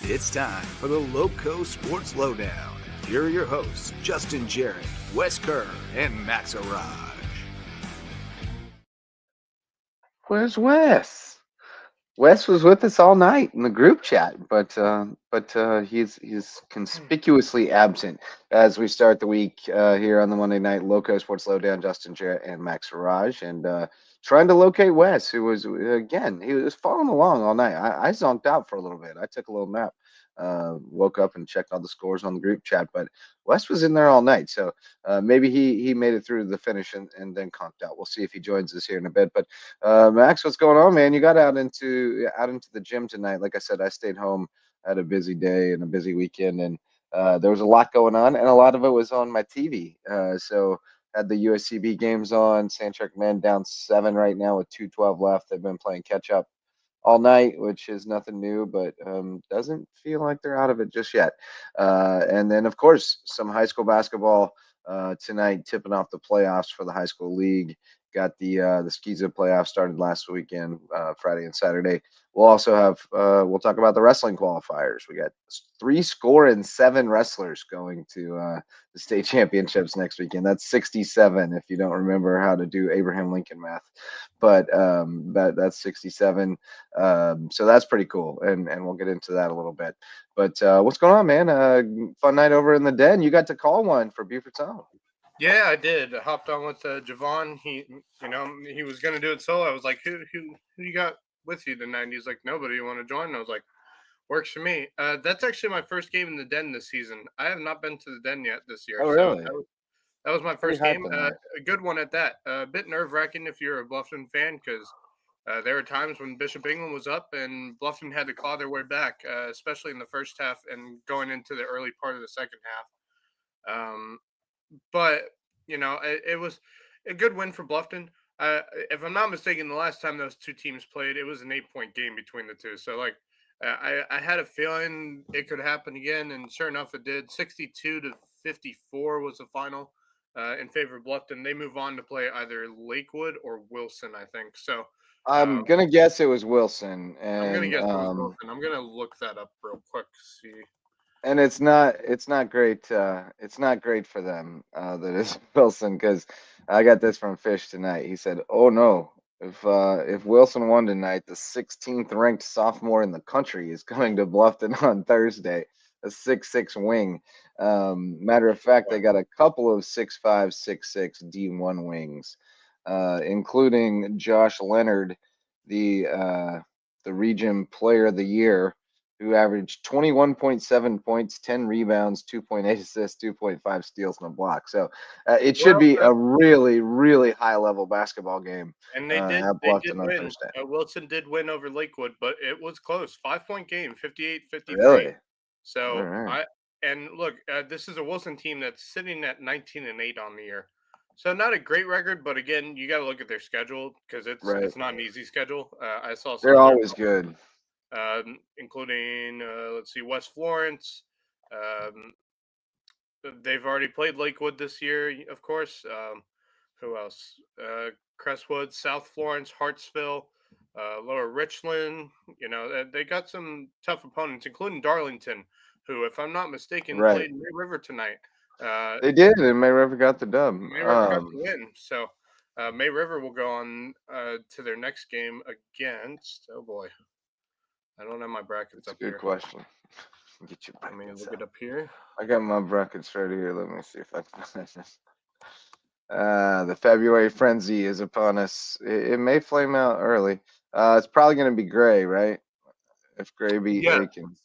It's time for the LowcoSports Lowdown. Here are your hosts, Justin Jarrett, Wes Kerr, and Max Araj. Where's Wes? Wes was with us all night in the group chat, but he's conspicuously absent as we start the week here on the Monday night LowcoSports Lowdown. Justin Jarrett and Max Farage, and trying to locate Wes, who was again he was following along all night. I zonked out for a little bit. I took a little nap. Woke up and checked all the scores on the group chat, but Wes was in there all night, so maybe he made it through the finish and then conked out. We'll see if he joins us here in a bit. But Max, what's going on, man? You got out into the gym tonight. Like I said, I stayed home. Had a busy day and a busy weekend, and there was a lot going on, and a lot of it was on my TV. So had the USCB games on. Sand Shark men down 7 right now with 2:12 left. They've been playing catch up all night, which is nothing new, but doesn't feel like they're out of it just yet. And then, of course, some high school basketball tonight, tipping off the playoffs for the high school league. Got the SCHSL playoffs started last weekend, Friday and Saturday. We'll also have we'll talk about the wrestling qualifiers. We got 7 wrestlers going to the state championships next weekend. That's 67 if you don't remember how to do Abraham Lincoln math, but that's 67. So that's pretty cool, and we'll get into that a little bit. But what's going on, man? Fun night over in the den. You got to call one for Buford's Own. Yeah, I did. I hopped on with Javon. He was gonna do it solo. I was like, who you got with you tonight? And he's like, nobody. You want to join? And I was like, works for me. That's actually my first game in the den this season. I have not been to the den yet this year. Oh, really? So that was my first game. A good one at that. A bit nerve wracking if you're a Bluffton fan, because there were times when Bishop England was up and Bluffton had to claw their way back, especially in the first half and going into the early part of the second half. But it was a good win for Bluffton. If I'm not mistaken, the last time those two teams played, it was an 8-point game between the two. So I had a feeling it could happen again, and sure enough, it did. 62-54 was the final in favor of Bluffton. They move on to play either Lakewood or Wilson, I think. So I'm gonna guess it was Wilson, and I'm gonna guess it was Wilson. I'm gonna look that up real quick. See. And it's not great. It's not great for them that it's Wilson, because I got this from Fish tonight. He said, "Oh no, if Wilson won tonight, the 16th ranked sophomore in the country is coming to Bluffton on Thursday, a 6'6" wing. Matter of fact, they got a couple of 6'5", 6'6" D1 wings, including Josh Leonard, the region player of the year, who averaged 21.7 points, 10 rebounds, 2.8 assists, 2.5 steals, and a block. So it should be a really, really high-level basketball game. And at Bluffton on win. Thursday. Wilson did win over Lakewood, but it was close. 5-point game, 58-53. Really? So right. look, this is a Wilson team that's sitting at 19-8 on the year. So not a great record, but again, you got to look at their schedule, because it's not an easy schedule. I saw some. They're always good. Including let's see, West Florence. They've already played Lakewood this year, of course. Who else? Crestwood, South Florence, Hartsville, Lower Richland. They got some tough opponents, including Darlington, who, if I'm not mistaken, played May River tonight. They did, and May River got the dub. May River got the win. So May River will go on to their next game against. Oh boy, I don't have my brackets up here. Good question. Get your brackets. Let me look it up here. I got my brackets right here. Let me see if I can find this. The February frenzy is upon us. It may flame out early. It's probably going to be Gray, right? If Gray beat Aiken.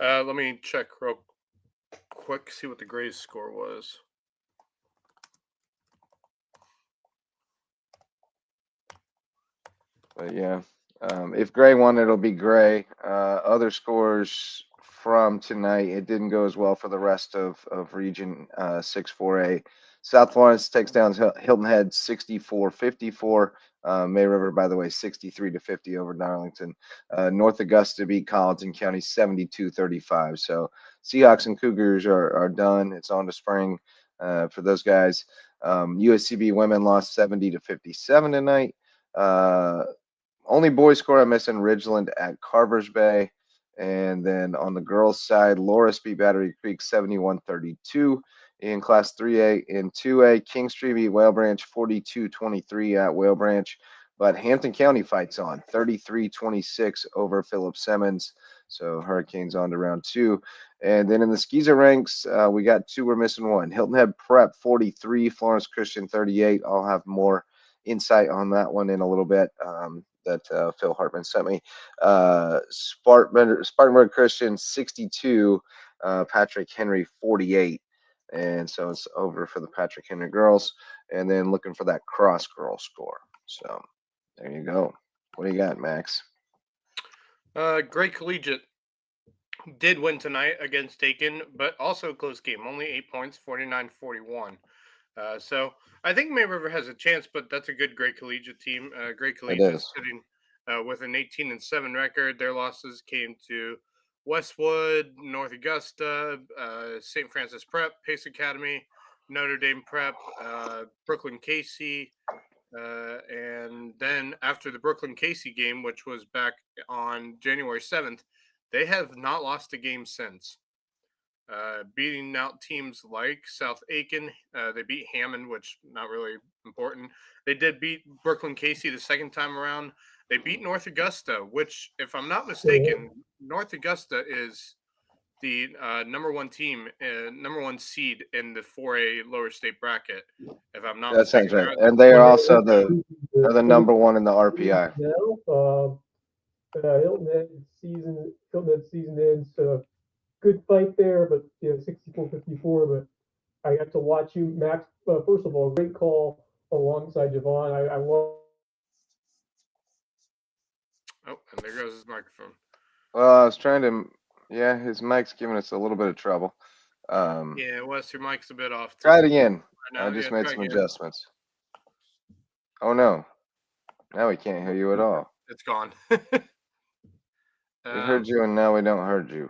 Let me check real quick, see what the Gray's score was. But yeah, if Gray won, it'll be Gray. Other scores from tonight, it didn't go as well for the rest of Region 6-4A. South Florence takes down Hilton Head 64-54. May River, by the way, 63-50 over Darlington. North Augusta beat Colleton County 72-35. So Seahawks and Cougars are done. It's on to spring for those guys. USCB women lost 70-57 tonight. Only boys score I'm missing, Ridgeland at Carvers Bay. And then on the girls' side, Loris beat Battery Creek 71-32 in Class 3A. In 2A, Kingstree beat Whale Branch 42-23 at Whale Branch. But Hampton County fights on 33-26 over Philip Simmons. So Hurricanes on to round 2. And then in the Skeezer ranks, we got 2. We're missing 1. Hilton Head Prep 43, Florence Christian 38. I'll have more insight on that one in a little bit. That Phil Hartman sent me. Spartanburg Christian 62, Patrick Henry 48. And so it's over for the Patrick Henry girls. And then looking for that cross girl score. So there you go. What do you got, Max? Great Collegiate did win tonight against Aiken, but also a close game. Only 8 points, 49-41. So I think May River has a chance, but that's a good Great Collegiate team. Great Collegiate is sitting with an 18-7 record. Their losses came to Westwood, North Augusta, St. Francis Prep, Pace Academy, Notre Dame Prep, Brooklyn Casey, and then after the Brooklyn Casey game, which was back on January 7th, they have not lost a game since. Beating out teams like South Aiken. They beat Hammond, which not really important. They did beat Brooklyn Casey the second time around. They beat North Augusta, which, if I'm not mistaken, North Augusta is the number 1 team, number 1 seed in the 4A lower state bracket. If I'm not mistaken, that sounds right. And they are also they're the number 1 in the RPI. Hilton Head season ends. Good fight there, but 64-54. But I got to watch you, Max. First of all, great call alongside Javon. I love. Oh, and there goes his microphone. Well, I was trying to. Yeah, his mic's giving us a little bit of trouble. Yeah, Wes, your mic's a bit off. Try it again. I just made some adjustments. Oh no! Now we can't hear you at all. It's gone. We heard you, and now we don't heard you.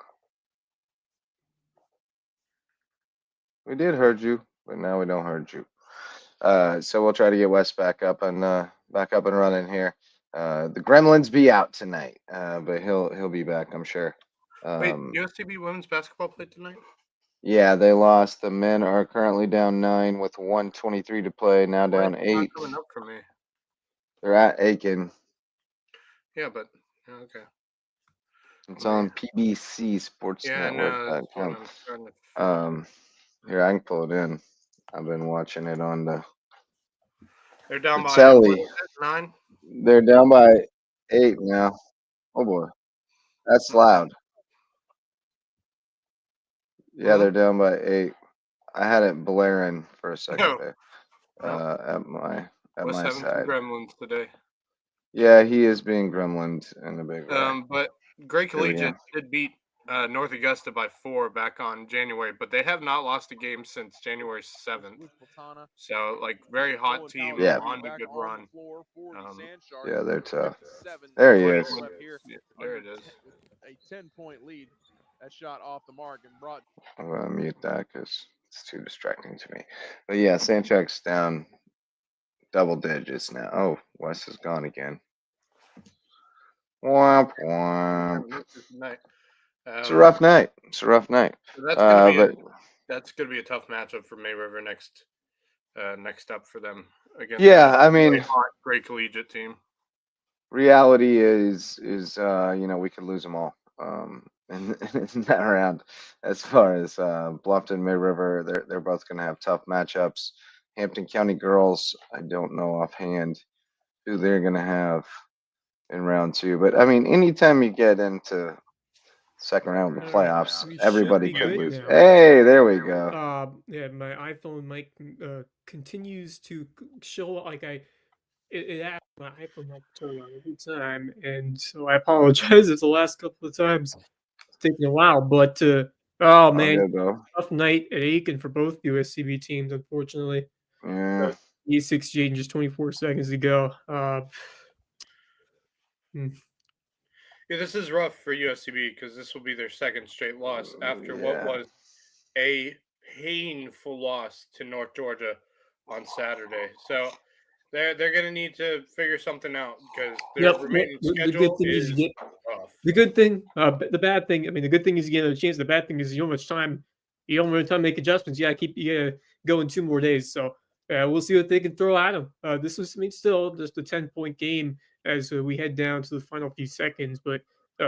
We did heard you, but now we don't heard you. So we'll try to get Wes back up and running here. The Gremlins be out tonight, but he'll be back, I'm sure. Wait, USCB women's basketball played tonight? Yeah, they lost. The men are currently down 9 with 1:23 to play. Now down 8. Not coming up for me. They're at Aiken. Yeah, but okay. It's on PBC Sports Network. Here, I can pull it in. I've been watching it on the. They're down by telly. 9. They're down by 8 now. Oh boy, that's loud. Yeah, they're down by 8. I had it blaring for a second there. At my side. Gremlins today. Yeah, he is being gremlined in a big way. But Great Collegiate did beat North Augusta by 4 back on January, but they have not lost a game since January 7th. So, very hot team on a good run. Yeah, they're tough. There he is. Yeah, there it is. A 10-point lead. That shot off the mark and brought. I'm going to mute that because it's too distracting to me. But yeah, Sand Sharks down double digits now. Oh, Wes is gone again. Womp womp. It's a rough night. So that's going to be a tough matchup for May River next up for them against. Yeah, I mean, Great Collegiate team. Reality is we could lose them all in that round. As far as Bluffton, May River, they're both going to have tough matchups. Hampton County girls, I don't know offhand who they're going to have in round 2. But, I mean, anytime you get into second round of the playoffs, everybody could lose. Now. Hey, there we go. Yeah, my iPhone mic continues to show it asks my iPhone mic to turn on every time, and so I apologize if the last couple of times it's taking a while. But tough night at Aiken for both USCB teams, unfortunately. Yeah. E6G in just 24 seconds to go. Yeah, this is rough for USCB because this will be their second straight loss after what was a painful loss to North Georgia on Saturday. So They're going to need to figure something out because their remaining the schedule good thing is is rough. the good thing, the bad thing. I mean, the good thing is you get another chance. The bad thing is you don't have much time. You don't have time to make adjustments. You gotta go in 2 more days. So we'll see what they can throw at them. This was, I mean, still just a 10-point game as we head down to the final few seconds. But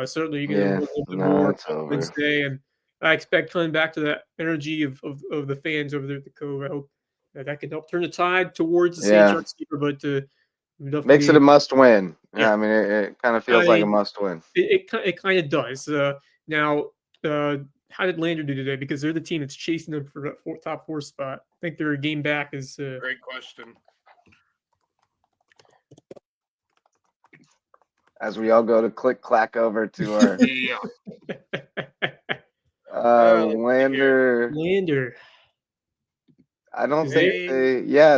certainly you're gonna Yeah, learn a little bit no, more it's over. Wednesday, and I expect coming back to that energy of the fans over there at the Cove. I hope that can help turn the tide towards the Sand Sharks keeper, but makes it a must win. Yeah. I mean, it kind of feels like a must win. It kind of does. Now, how did Lander do today? Because they're the team that's chasing them for that top 4 spot. I think they're a game back. Is Great question. As we all go to click clack over to our Yeah. Lander. I don't think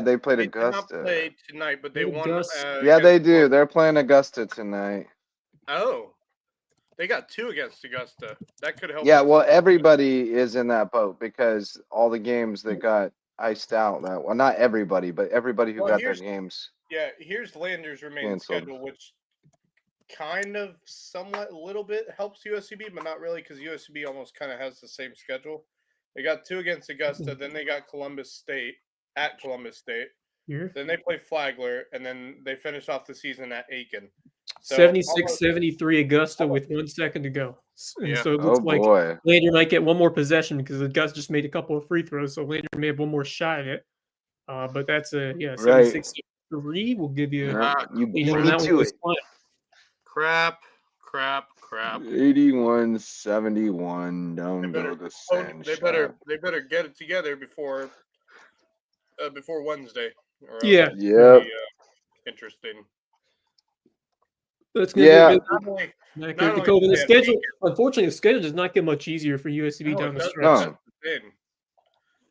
they played They did not Augusta. play tonight, but they won. Yeah, they do. They're playing Augusta tonight. Oh, they got 2 against Augusta. That could help. Yeah, well, everybody is in that boat because all the games that got iced out. Well, not everybody, but everybody who got their games. Yeah, here's Lander's remaining schedule, which kind of somewhat a little bit helps USCB, but not really because USCB almost kind of has the same schedule. They got 2 against Augusta, then they got Columbus State at Columbus State. Then they play Flagler, and then they finish off the season at Aiken. So 76-73 Augusta with 1 second to go. And so it looks like Lander might get one more possession because Augusta just made a couple of free throws, so Lander may have one more shot at it. But that's 76-73 will give you you beat me to it. Crap. 81-71. Don't go to Sand They better get it together before Wednesday. Or interesting. That's going to be the schedule. Unfortunately, the schedule does not get much easier for USCB down the stretch.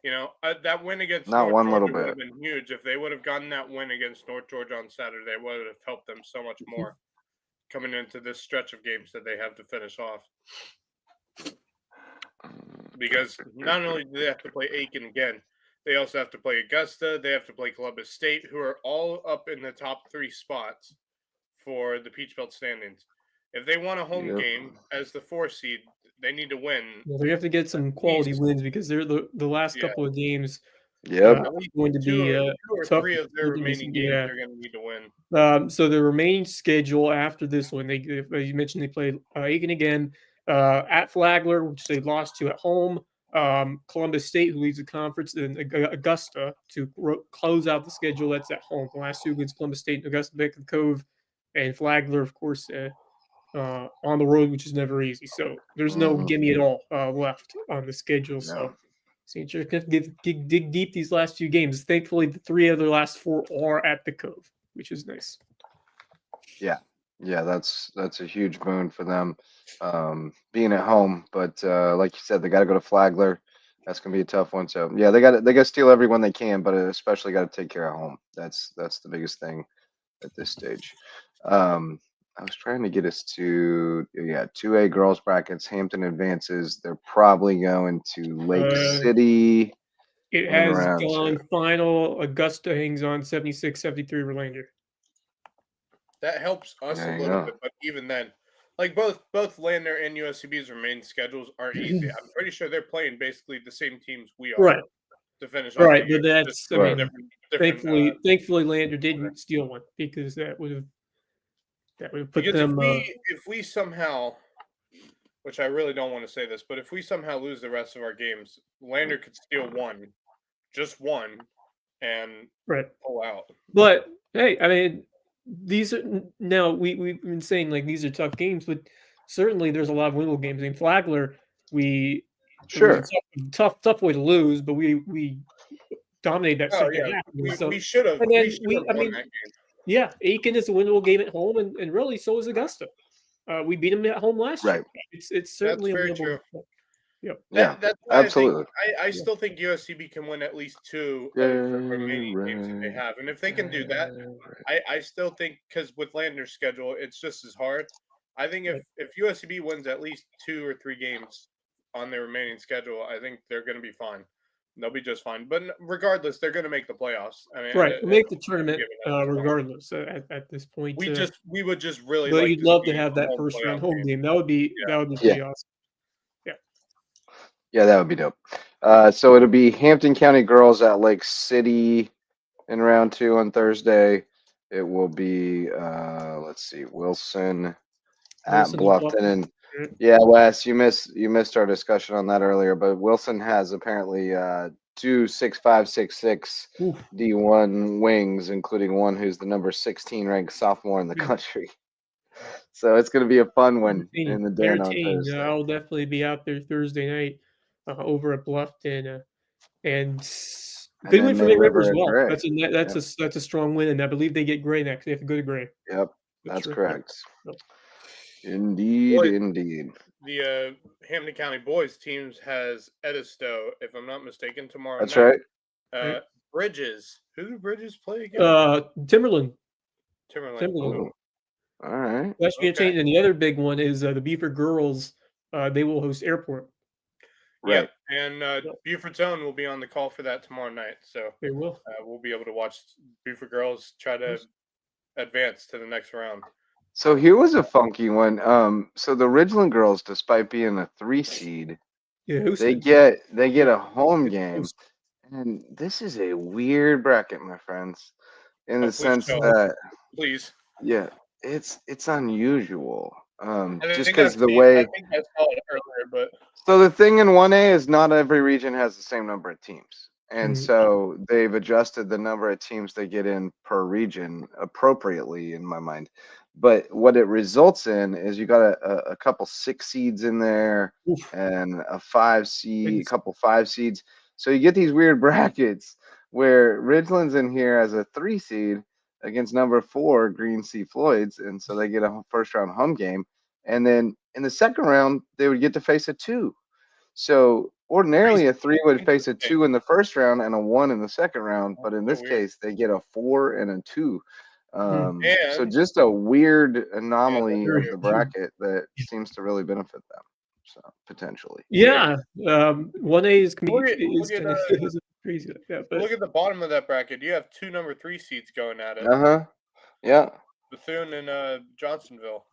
You know, that win against North Georgia would have been huge. If they would have gotten that win against North Georgia on Saturday, it would have helped them so much more coming into this stretch of games that they have to finish off. Because not only do they have to play Aiken again, they also have to play Augusta. They have to play Columbus State, who are all up in the top 3 spots for the Peach Belt standings. If they want a home game as the 4 seed, they need to win. Well, they have to get some quality wins because they're the last couple of games. Going to be 2 or 3 of their remaining games they're going to need to win. So the remaining schedule after this one, as you mentioned, they played Aiken again at Flagler, which they lost to at home. Columbus State, who leads the conference, and Augusta to close out the schedule. That's at home. The last 2 against Columbus State and Augusta back at the Cove, and Flagler, of course, on the road, which is never easy. So there's no gimme at all left on the schedule. So St. George can dig deep these last 2 games. Thankfully, the 3 of their last 4 are at the Cove, which is nice. Yeah, that's a huge boon for them being at home. But like you said, they got to go to Flagler. That's gonna be a tough one. So yeah, they got to steal everyone they can, but especially got to take care of home. That's the biggest thing at this stage. I was trying to get us to 2A girls brackets. Hampton advances. They're probably going to Lake City. It has gone final. Augusta hangs on 76-73 Relander. That helps us a little bit, but even then, like both Lander and USCB's remaining schedules are easy. I'm pretty sure they're playing basically the same teams we are. Right. To finish off. Right, but that's thankfully Lander didn't steal one because that would have put them. If we somehow, which I really don't want to say this, but if we somehow lose the rest of our games, Lander could steal just one, and pull out. But hey, I mean, these are now we've been saying like these are tough games, but certainly there's a lot of winnable games. I mean, Flagler, tough way to lose, but we dominated that second half. We should have. won that game. Yeah, Aiken is a winnable game at home, and really so is Augusta. We beat them at home last year. It's certainly a winnable. True. Yep. That's absolutely. I still think USCB can win at least 2 of the remaining games that they have, and if they can do that, I still think because with Lander's schedule, it's just as hard. I think if USCB wins at least 2 or 3 games on their remaining schedule, I think they're going to be fine. They'll be just fine. But regardless, they're going to make the playoffs. I mean, right, make the tournament regardless. At this point, we would just really but like. You'd love to have that first round home game. That would be pretty awesome. Yeah, that would be dope. So it'll be Hampton County girls at Lake City in round 2 on Thursday. It will be Wilson at Bluffton. And yeah, Wes, you missed our discussion on that earlier, but Wilson has apparently 2 6'5", 6'6" D1 wings, including one who's the number 16 ranked sophomore in the country. So it's going to be a fun one in the den on Thursday. I'll definitely be out there Thursday night over at Bluffton, and good win for May River as well. That's a strong win, and I believe they get Gray next. They have to go to Gray. Yep, that's correct. Indeed, indeed. The Hampton County boys teams has Edisto, if I'm not mistaken, tomorrow. That's night. Right. Bridges. Who do Bridges play again? Timberland. All right. That's being changed, and the other big one is the Beaufort girls. They will host Airport. Right. Yeah, and Beaufort's own will be on the call for that tomorrow night. So they will. We'll be able to watch Beaufort girls try to advance to the next round. So here was a funky one. So the Ridgeland girls, despite being a 3 seed, they get a home game, and this is a weird bracket, my friends, in the sense that it's unusual. Just because the way. I think I saw it earlier, but so the thing in 1A is not every region has the same number of teams. And so they've adjusted the number of teams they get in per region appropriately, in my mind. But what it results in is you got a couple 6 seeds in there and a 5 seed, a couple 5 seeds. So you get these weird brackets where Ridgeland's in here as a 3 seed against number 4 Green Sea Floyds, and so they get a first round home game. And then in the second round, they would get to face a 2. So ordinarily a 3 would face a 2 in the first round and a 1 in the second round, but in this case they get a 4 and a 2. So just a weird anomaly of the bracket that seems to really benefit them. So potentially. 1A is crazy like that. But look at the bottom of that bracket. You have 2 number 3 seeds going at it. Yeah. Bethune and Johnsonville.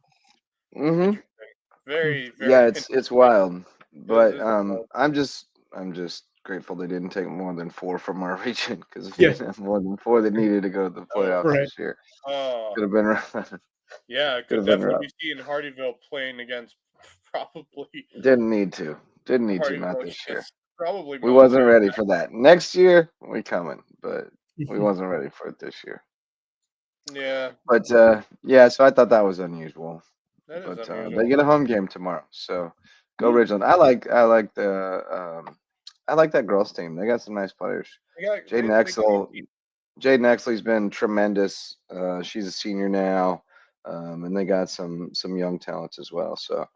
Very, very. Yeah, it's wild. But I'm just grateful they didn't take more than 4 from our region, because if they have more than 4, they needed to go to the playoffs this year. Could have been rough. Yeah, could definitely be seeing Hardyville playing against probably. Didn't need to. Not this year. Probably. We wasn't ready for that. Next year we coming, but we wasn't ready for it this year. Yeah. But so I thought that was unusual. That is unusual. unusual. They get a home game tomorrow, so go Ridgeland. I like that girls team. They got some nice players. Jaden Exley's been tremendous. She's a senior now, and they got some young talents as well. So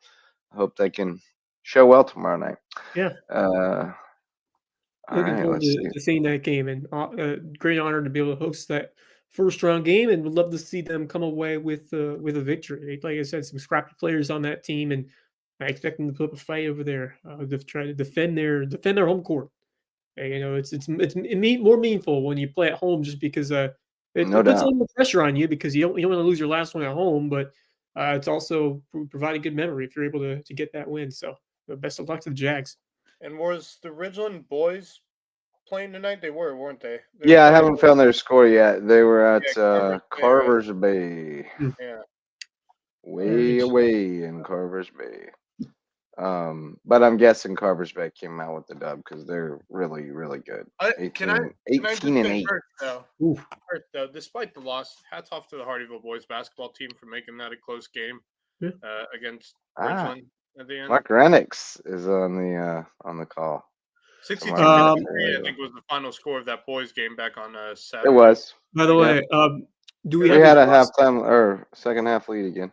I hope they can show well tomorrow night. Yeah. Looking forward to seeing that game, and great honor to be able to host that first round game, and would love to see them come away with a victory. Like I said, some scrappy players on that team, and I expect them to put up a fight over there to try to defend their home court. And, it's more meaningful when you play at home, just because it puts a little more pressure on you, because you don't want to lose your last one at home, but it's also providing good memory if you're able to get that win. So best of luck to the Jags. And was the Ridgeland boys playing tonight? They were, weren't they? I haven't found their score yet. They were at Carver's Bay. Yeah. Way away in Carver's Bay. But I'm guessing Carver's Bay came out with the dub, because they're really, really good. 18 and 8. First, though, despite the loss, hats off to the Hardyville boys basketball team for making that a close game against Ridgeland at the end. Mark Renix is on the call. 62-53, I think, was the final score of that boys game back on Saturday. It was. By the way, we had a halftime or second half lead again.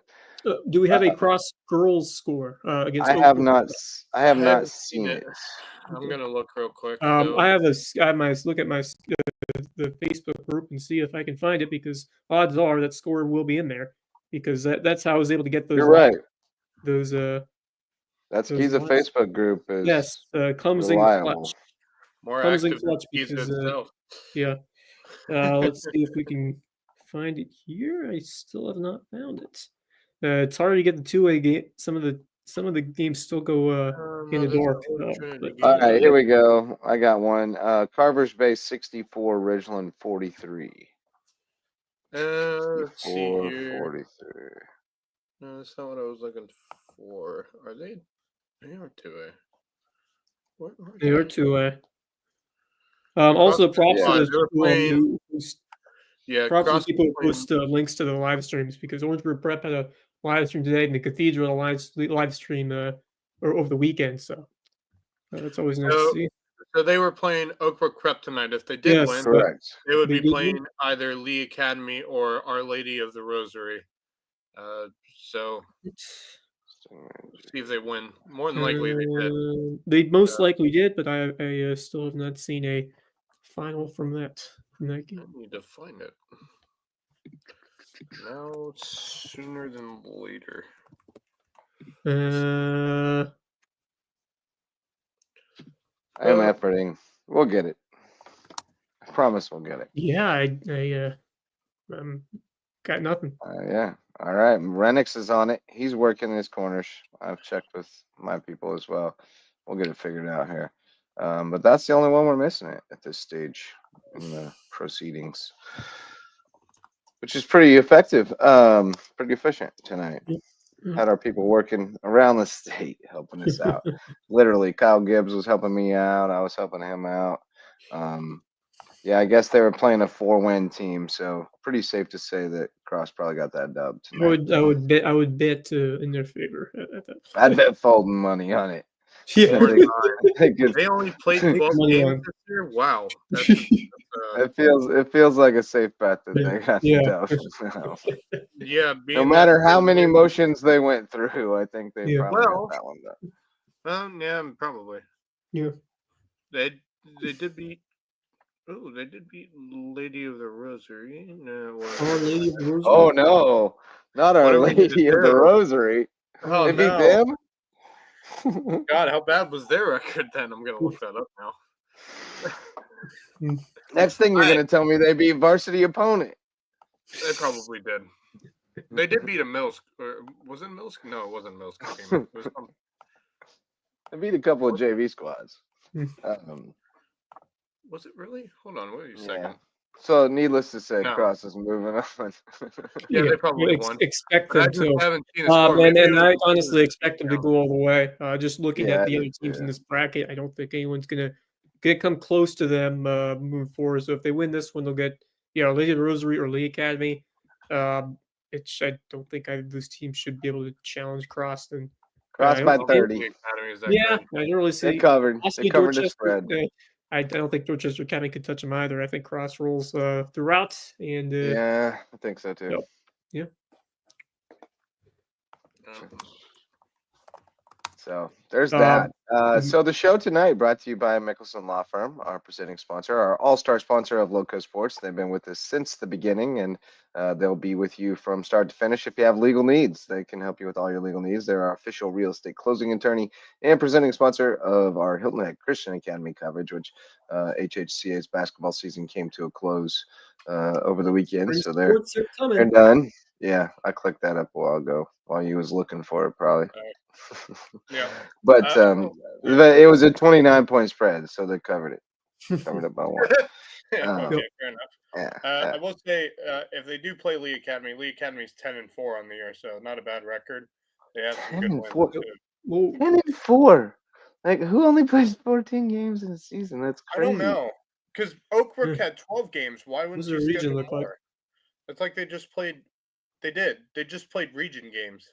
Do we have a cross girls score against? I have not seen it. I'm gonna look real quick. I have my look at the Facebook group and see if I can find it, because odds are that score will be in there, because that's how I was able to get those. You're right. Those That's Giza Facebook group is comes reliable. in clutch. More comes in active than clutch Pisa because itself. yeah. Let's see if we can find it here. I still have not found it. It's hard to get the two-way game. Some of the games still go in No, the there's dark. no Trinity But game. All right, here we go. I got one. Carver's Bay 64, Ridgeland 43. Let's see 64, here. 43. No, that's not what I was looking for. Are they? They are two-way. What are they are two-way. Also, props Yeah, to those they were people playing- who Yeah, props to cross people who playing- post links to the live streams because Orangeburg Prep had a live stream today, and the Cathedral had a live stream or over the weekend. So that's always nice to see. So they were playing Oakbrook Prep tonight. If they did Yes, win, Correct. they would They be did playing win? either Lee Academy or Our Lady of the Rosary. So see if they win. More than likely they did. They most likely did, but I still have not seen a final from that game. I need to find it. Now sooner than later. I am efforting. We'll get it. I promise we'll get it. Yeah, I got nothing. Yeah. All right. Renix is on it. He's working his corners. I've checked with my people as well. We'll get it figured out here. But that's the only one we're missing it at this stage in the proceedings, which is pretty effective. Pretty efficient tonight. Had our people working around the state helping us out. Literally, Kyle Gibbs was helping me out. I was helping him out. Yeah, I guess they were playing a 4-win team, so pretty safe to say that Cross probably got that dub tonight. I would bet in their favor at that. I'd bet folding money on it. Yeah. They only played 12 games this year. Wow, it feels like a safe bet that they got the dub. Yeah, no matter how many motions they went through, I think they probably got that one done. Yeah, probably. Yeah, they did beat. Oh, they did beat Lady of the Rosary. No, Our Lady of the Rosary. Oh no, not Our Lady of the Rosary. Oh, they beat no. them. God, how bad was their record then? I'm gonna look that up now. Next thing you're gonna tell me they beat varsity opponent. They probably did. They did beat a Mills. Or was it Mills? No, it wasn't Mills team. It was They beat a couple of JV squads. Was it really? Hold on, wait a second. Yeah. So needless to say, No. Cross is moving on. Yeah, they probably won. Expect But I them just to. haven't seen the score. And I honestly expect them to go all the way. Just looking Yeah, at the I other do teams too. in this bracket, I don't think anyone's gonna come close to them moving forward. So if they win this one, they'll get Lady of the Rosary or Lee Academy. I don't think either of those teams should be able to challenge Cross. And Cross by 30. yeah, I don't really see. They covered. Possibly They covered the Dorchester, spread. I don't think Dorchester Academy could touch them either. I think Cross rolls throughout. And Yeah, I think so too. Yeah. So there's that. So the show tonight brought to you by Mickelson Law Firm, our presenting sponsor, our all-star sponsor of Lowco Sports. They've been with us since the beginning, and they'll be with you from start to finish. If you have legal needs, they can help you with all your legal needs. They're our official real estate closing attorney and presenting sponsor of our Hilton Head Christian Academy coverage, which HHCA's basketball season came to a close over the weekend. So they're done. Yeah, I clicked that up a while ago while you was looking for it, probably. Yeah. But it was a 29-point spread, so they covered it. Covered it by one. Okay, fair enough. Yeah, I will say, if they do play Lee Academy's 10-4 on the year, so not a bad record. They have some good wins too. 10-4. Like, who only plays 14 games in a season? That's crazy. I don't know, because Oakbrook had 12 games. Why wouldn't you schedule more? Like? It's like they just played. They did. They just played region games.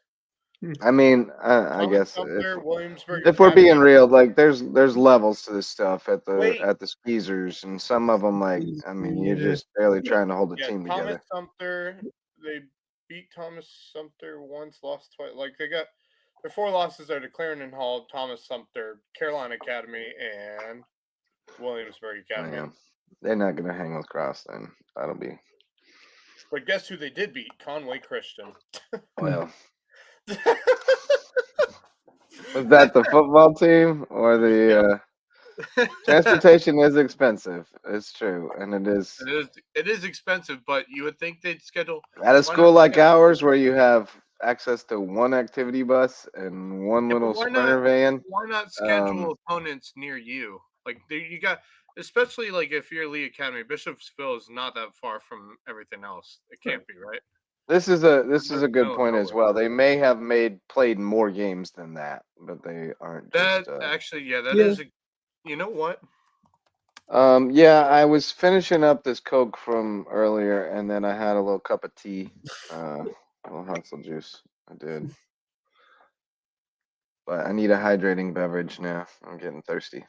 I mean, I guess if we're being real, like there's levels to this stuff at the skeezers, and some of them, like, I mean, you're just barely trying to hold the team together. Thomas Sumter, they beat Thomas Sumter once, lost twice. Like their 4 losses are to Clarendon Hall, Thomas Sumter, Carolina Academy, and Williamsburg Academy. Yeah. They're not gonna hang with Cross then. That'll be. But guess who they did beat? Conway Christian. Well. Was that the football team or the Transportation is expensive. It's true, and it is. It is expensive, but you would think they'd schedule At a why school not like schedule ours, where you have access to one activity bus and one yeah, but little sprinter van, why not um, schedule opponents near you? Like you got especially like if you're Lee Academy, Bishopsville is not that far from everything else. It can't be, right? this is Right a in the good middle of point as nowhere. well. They may have played more games than that, but they aren't That just. actually, yeah, that Yeah. is. You know what? Yeah, I was finishing up this Coke from earlier, and then I had a little cup of tea, a little hustle juice. I did, but I need a hydrating beverage now. I'm getting thirsty.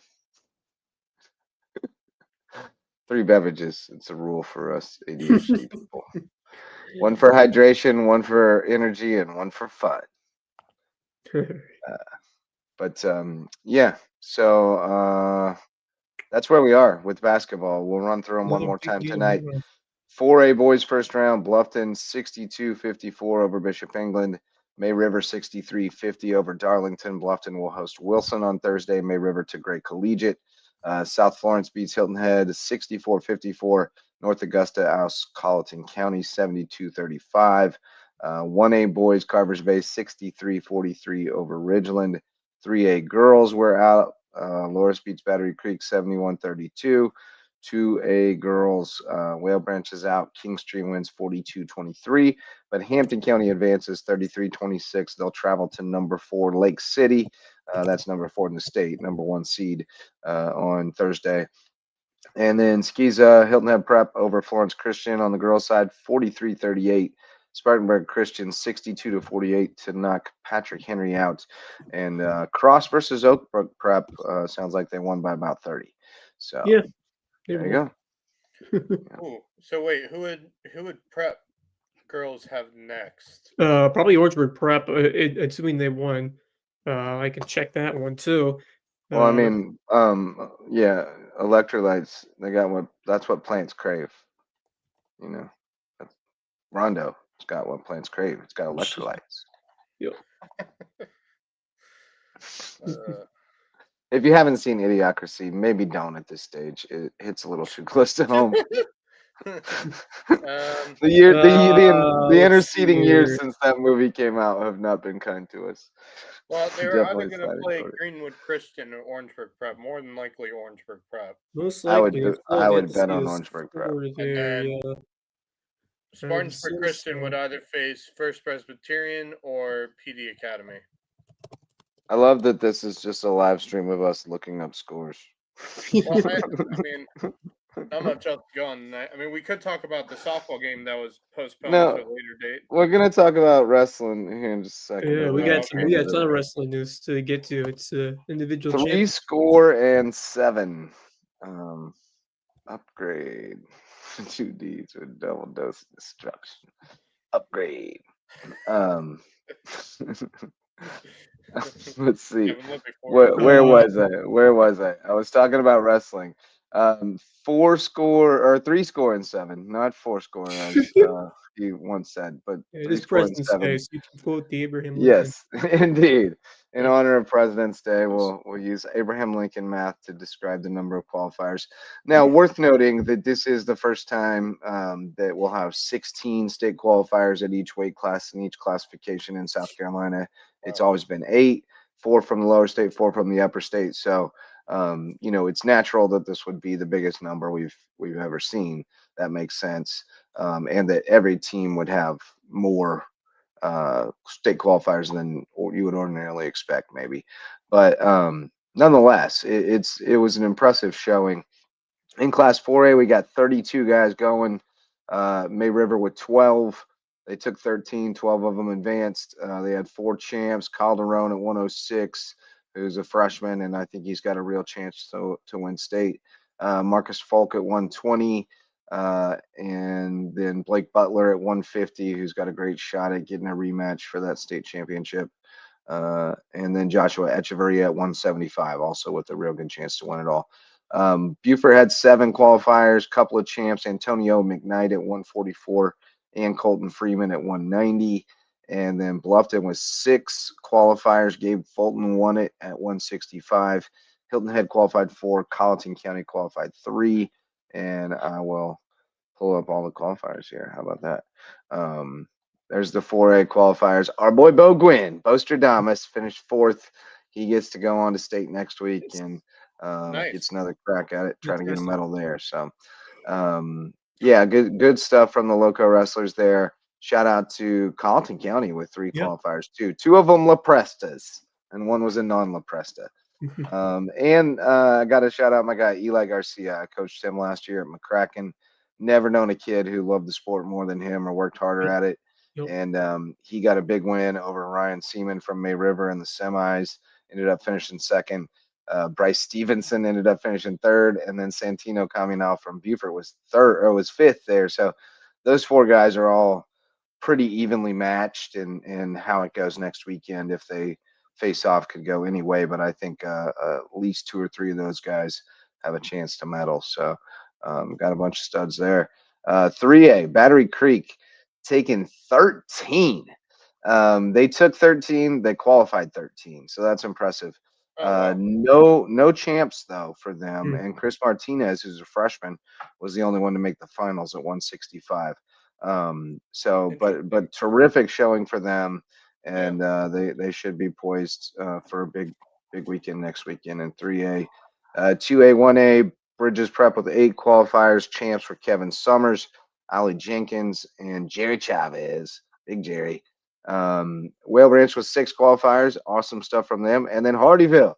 3 beverages. It's a rule for us ADHD people. One for hydration, one for energy, and one for fun. But yeah, so that's where we are with basketball. We'll run through them one Another more big time game. tonight. 4A boys first round, Bluffton 62-54 over Bishop England. May River 63-50 over Darlington. Bluffton will host Wilson on Thursday. May River to Gray Collegiate. South Florence beats Hilton Head 64-54. North Augusta outs Colleton County 72-35. 1A boys Carvers Bay 63-43 over Ridgeland. 3A girls were out. Loris beats Battery Creek 71-32. 2A girls, Whale Branch is out. Kingstree wins 42-23, but Hampton County advances 33-26. They'll travel to number 4 Lake City. That's number 4 in the state, number 1 seed on Thursday. And then Skeeza Hilton Head Prep over Florence Christian on the girls' side, 43-38. Spartanburg Christian 62-48 to knock Patrick Henry out. And Cross versus Oakbrook Prep sounds like they won by about 30. So Yeah. there you go. Ooh, so wait, who would prep girls have next? Probably Orangeburg Prep, assuming they won. I can check that one too. Well, I mean, yeah, electrolytes. That's what plants crave. You know, That's- Rondo. It's got what plants crave. It's got electrolytes. Yep. If you haven't seen Idiocracy, maybe don't at this stage. It hits a little too close to home. The Let's see interceding years here. since that movie came out have not been kind to us. Well, they were either Definitely going to sliding play toward it. Greenwood Christian or Orangeburg Prep. More than likely, Orangeburg Prep. Most I likely, would still I have would to bet see on the Orangeburg Prep. score And there, then yeah. Spartansburg assume Christian so. would either face First Presbyterian or PD Academy. I love that this is just a live stream of us looking up scores. Well, I mean, not much else to go on tonight. I mean, we could talk about the softball game that was postponed No. to a later date. We're gonna talk about wrestling here in just a second. Yeah, we Oh, got okay. we got a ton of wrestling news to get to. It's individual 3 champion. score and 7. Upgrade. 2 Ds with double dose destruction. Upgrade. Let's see. Kevin Lippy, Where was I? Where was I? I was talking about wrestling. 4 score or 3 score and 7, not 4 score as he once said, but It 3 is score and President's 7. Day, so you can quote the Abraham Lincoln. Yes, indeed. In honor of President's Day, we'll use Abraham Lincoln math to describe the number of qualifiers. Now, worth noting that this is the first time that we'll have 16 state qualifiers at each weight class in each classification in South Carolina. It's always been 8, 4 from the lower state, 4 from the upper state. So, it's natural that this would be the biggest number we've ever seen. That makes sense, and that every team would have more state qualifiers than you would ordinarily expect, maybe. But nonetheless, it was an impressive showing. In Class 4A, we got 32 guys going. May River with 12. They took 13, 12 of them advanced. They had 4 champs. Calderon at 106, who's a freshman, and I think he's got a real chance to win state. Marcus Falk at 120. And then Blake Butler at 150, who's got a great shot at getting a rematch for that state championship. And then Joshua Echeverry at 175, also with a real good chance to win it all. Buford had 7 qualifiers, couple of champs, Antonio McKnight at 144 and Colton Freeman at 190. And then Bluffton with 6 qualifiers. Gabe Fulton won it at 165. Hilton Head qualified 4, Colleton County qualified 3, and I will pull up all the qualifiers here. How about that? There's the 4A qualifiers. Our boy Bo Gwynn, Bostradamus, finished 4th. He gets to go on to state next week and gets another crack at it, trying to get a medal there. So, yeah, good stuff from the Lowco wrestlers there. Shout out to Colleton County with 3 qualifiers too. 2 of them La Prestas, and 1 was a non-La Presta. And I got to shout out my guy Eli Garcia. I coached him last year at McCracken. Never known a kid who loved the sport more than him or worked harder at it. And he got a big win over Ryan Seaman from May River in the semis. Ended up finishing 2nd. Bryce Stevenson ended up finishing 3rd, and then Santino Caminal from Beaufort was 5th there. So those 4 guys are all pretty evenly matched, and how it goes next weekend, if they face off, could go any way. But I think at least 2 or 3 of those guys have a chance to medal. So got a bunch of studs there. 3A, Battery Creek, taking 13. They took 13, they qualified 13, so that's impressive. Wow. No champs though for them, and Chris Martinez, who's a freshman, was the only one to make the finals at 165. So but terrific showing for them, and they should be poised for a big weekend next weekend in 3A. 2A, 1A, Bridges Prep with 8 qualifiers. Champs for Kevin Summers, Ollie Jenkins, and Jerry Chavez. Big Jerry. Whale Ranch with 6 qualifiers. Awesome stuff from them. And then Hardyville,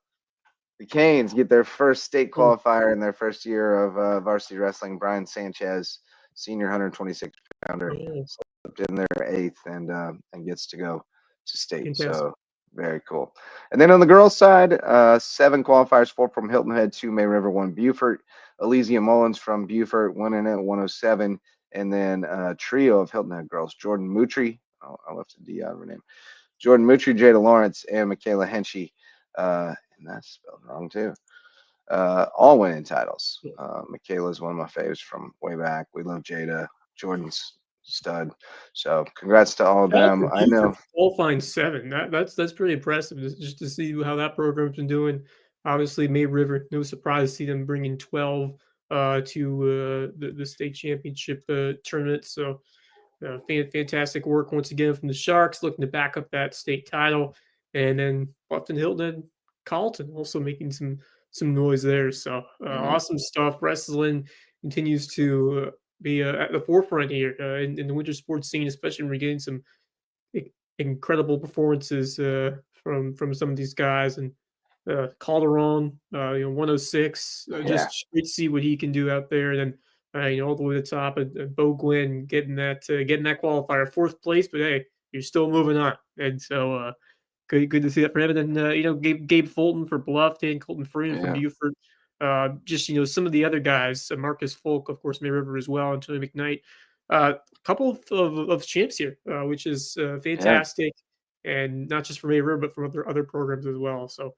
the Canes get their first state qualifier in their first year of varsity wrestling. Brian Sanchez, senior 126 pounder, slipped in their 8th and gets to go to state. Fantastic. So very cool. And then on the girls' side, 7 qualifiers, 4 from Hilton Head, 2 May River, 1 Beaufort. Elysia Mullins from Beaufort, 1 in at 107. And then a trio of Hilton Head girls, Jordan Mutry. I left a D out of her name. Jordan Mutry, Jada Lawrence, and Michaela Henchy. And that's spelled wrong too. All winning titles. Michaela's one of my favorites from way back. We love Jada. Jordan's stud. So congrats to all of them. I know. Qualifying 7. That's pretty impressive just to see how that program's been doing. Obviously, May River, no surprise to see them bringing 12 to the state championship tournament. So fantastic work once again from the Sharks, looking to back up that state title. And then Bluffton Hilton, Colleton also making some noise there. So awesome stuff. Wrestling continues to be at the forefront here in the winter sports scene, especially when we're getting some incredible performances from some of these guys. And Calderon, 106, just great to see what he can do out there. And then all the way to the top, Bo Gwynn getting that qualifier, 4th place, but hey, you're still moving on, and so good to see that for him. And then Gabe Fulton for Bluffton, Colton Freeman from Beaufort, just some of the other guys, Marcus Folk, of course, May River as well, and Tony McKnight, a couple of champs here, which is fantastic. And not just from May River, but from other programs as well. So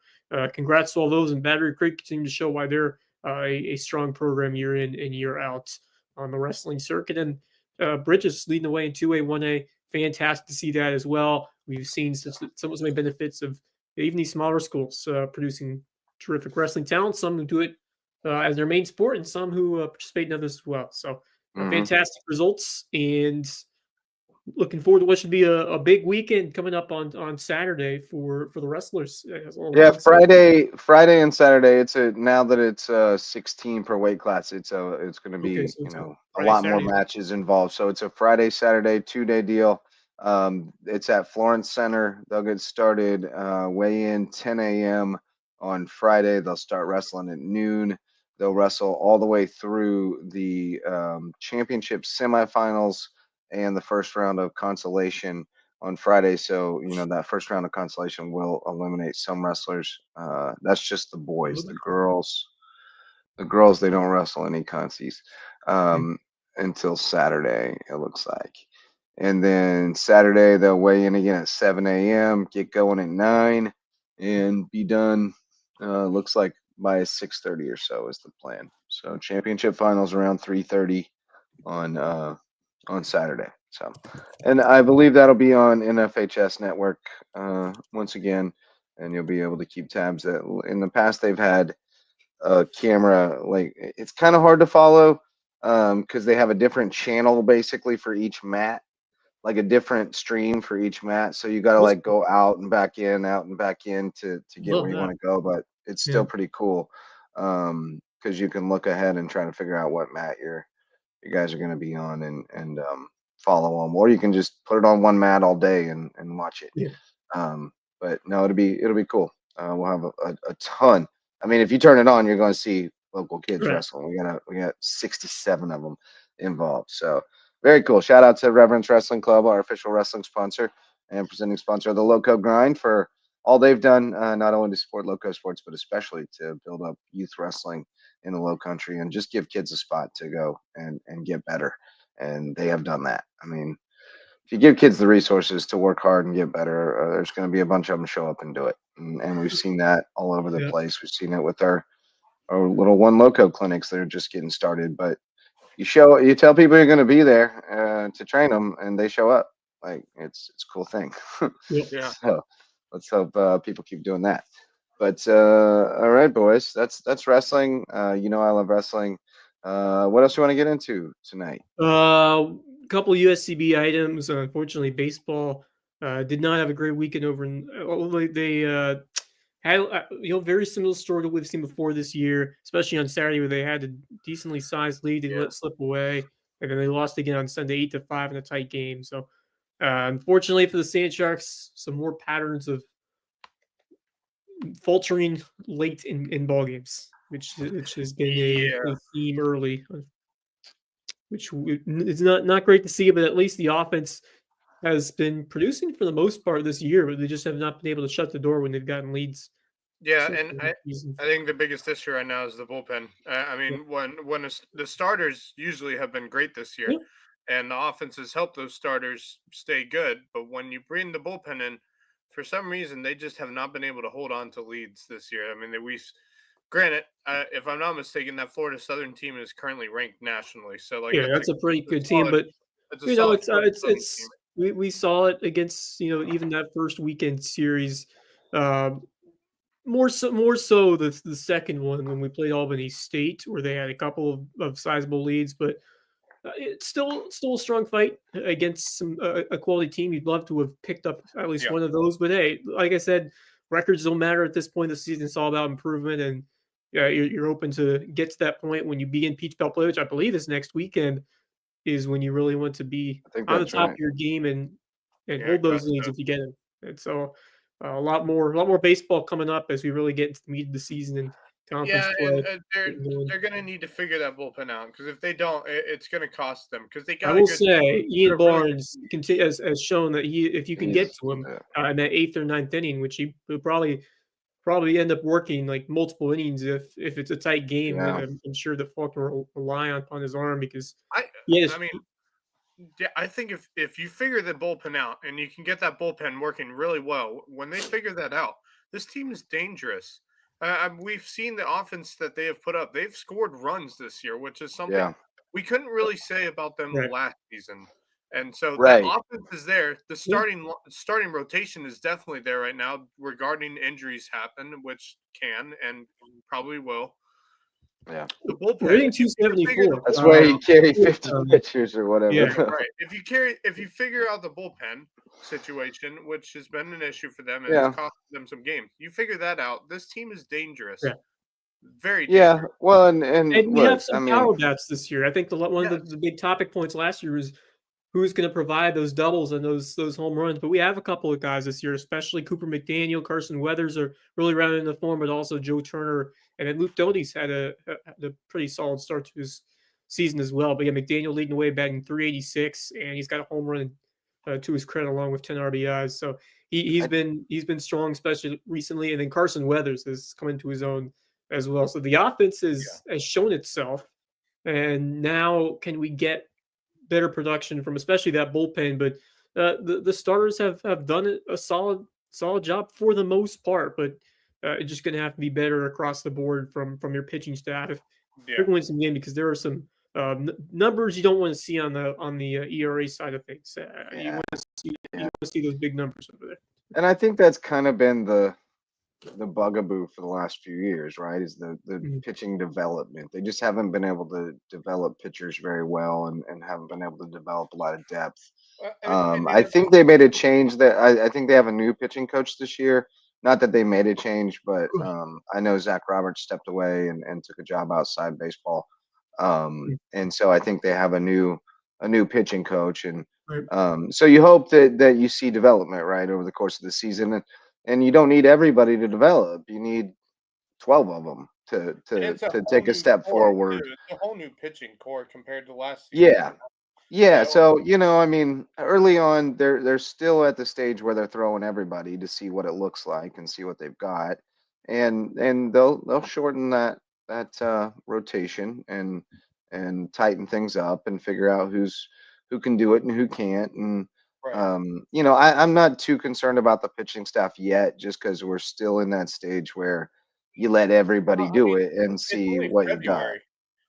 congrats to all those. And Battery Creek continue to show why they're a strong program year in and year out on the wrestling circuit. And Bridges leading the way in 2A, 1A. Fantastic to see that as well. We've seen some of the benefits of even these smaller schools producing terrific wrestling talent, some who do it as their main sport, and some who participate in others as well. So fantastic results, and looking forward to what should be a big weekend coming up on Saturday for the wrestlers. Friday and Saturday. Now that it's 16 per weight class, it's going to be a lot more matches involved. So it's a Friday, Saturday, 2-day deal. It's at Florence Center. They'll get started weigh in 10 a.m. on Friday. They'll start wrestling at noon. They'll wrestle all the way through the championship semifinals and the first round of consolation on Friday. So, that first round of consolation will eliminate some wrestlers. That's just the boys. The girls, they don't wrestle any consies until Saturday, it looks like. And then Saturday, they'll weigh in again at 7 a.m., get going at 9, and be done, looks like by 6:30 or so is the plan. So championship finals around 3:30 on Saturday. So, and I believe that'll be on NFHS Network once again, and you'll be able to keep tabs. That in the past they've had camera. Like it's kind of hard to follow because they have a different channel basically for each mat, like a different stream for each mat. So you got to like go out and back in to get where you want to go. But it's still pretty cool because you can look ahead and try to figure out what mat you guys are going to be on and follow them, or you can just put it on one mat all day and watch it. But no, it'll be cool. We'll have a ton. I mean, if you turn it on, you're going to see local kids wrestling. We got 67 of them involved. So very cool. Shout out to Reverence Wrestling Club, our official wrestling sponsor and presenting sponsor of the Lowco Grind, for all they've done, not only to support Lowco Sports, but especially to build up youth wrestling in the Low Country and just give kids a spot to go and get better. And they have done that. I mean, if you give kids the resources to work hard and get better, there's going to be a bunch of them show up and do it. And we've seen that all over the place. We've seen it with our little One Lowco clinics that are just getting started. But you tell people you're going to be there to train them, and they show up. Like it's a cool thing. So let's hope people keep doing that. But all right, boys, that's wrestling. I love wrestling. What else do you want to get into tonight? Couple USCB items. Unfortunately, baseball did not have a great weekend over. Although they had very similar story to what we've seen before this year, especially on Saturday where they had a decently sized lead they let slip away, and then they lost again on Sunday 8-5 in a tight game. So unfortunately for the Sand Sharks, some more patterns of faltering late in ball games, which has been a theme early, which is not great to see. But at least the offense has been producing for the most part this year, but they just have not been able to shut the door when they've gotten leads. Yeah, and I think the biggest issue right now is the bullpen. I mean, when the starters usually have been great this year, and the offense has helped those starters stay good, but when you bring the bullpen in, for some reason they just have not been able to hold on to leads this year. I mean, granted, if I'm not mistaken, that Florida Southern team is currently ranked nationally. So that's a pretty good team, but it's we saw it against even that first weekend series. More so the second one when we played Albany State, where they had a couple of sizable leads, but it's still a strong fight against a quality team. You'd love to have picked up at least one of those, but hey, like I said, records don't matter at this point of the season. It's all about improvement, and you're open to get to that point when you begin Peach Belt play, which I believe is next weekend, is when you really want to be on the top of your game and hold those leads if you get them. And so a lot more baseball coming up as we really get into the meat of the season and conference play. They're going to need to figure that bullpen out, because if they don't, it's going to cost them. Because they got. I will say, Ian Barnes has shown that if you can get to him in that 8th or 9th inning, which he will probably end up working like multiple innings if it's a tight game. I'm sure that Faulkner will rely on his arm, because I think if you figure the bullpen out and you can get that bullpen working really well, when they figure that out, this team is dangerous. We've seen the offense that they have put up. They've scored runs this year, which is something we couldn't really say about them last season. And so the offense is there. The starting rotation is definitely there right now, regarding injuries happen, which can and probably will. Yeah, the bullpen. We're hitting 274. That's why you carry 50 pitchers or whatever. Yeah, right. If you figure out the bullpen situation, which has been an issue for them and has cost them some games, you figure that out. This team is dangerous. Yeah. Very dangerous. Yeah. Well, and we have some power bats this year. I think one of the big topic points last year was who's going to provide those doubles and those home runs. But we have a couple of guys this year, especially Cooper McDaniel, Carson Weathers are really rounding the form, but also Joe Turner. And then Luke Doty's had a pretty solid start to his season as well. But yeah, McDaniel leading the way, batting .386, and he's got a home run to his credit, along with 10 RBIs. So he's been strong, especially recently. And then Carson Weathers has come into his own as well. So the offense has shown itself. And now can we get better production from especially that bullpen? But the starters have done a solid job for the most part. But it's just going to have to be better across the board from your pitching staff if you're going to win some game, because there are some numbers you don't want to see on the ERA side of things. You want to see those big numbers over there. And I think that's kind of been the the bugaboo for the last few years, right? Is the pitching development. They just haven't been able to develop pitchers very well, and haven't been able to develop a lot of depth. I think they made a change that I think they have a new pitching coach this year. Not that they made a change, but I know Zach Roberts stepped away and took a job outside baseball. And so I think they have a new pitching coach, and so you hope that you see development right over the course of the season, and you don't need everybody to develop. You need 12 of them to take a step forward. It's a whole new pitching core compared to last season. Yeah. So I mean, early on, they're still at the stage where they're throwing everybody to see what it looks like and see what they've got, and they'll shorten that rotation and tighten things up and figure out who can do it and who can't. And I'm not too concerned about the pitching staff yet, just because we're still in that stage where you let everybody do it and see what you got.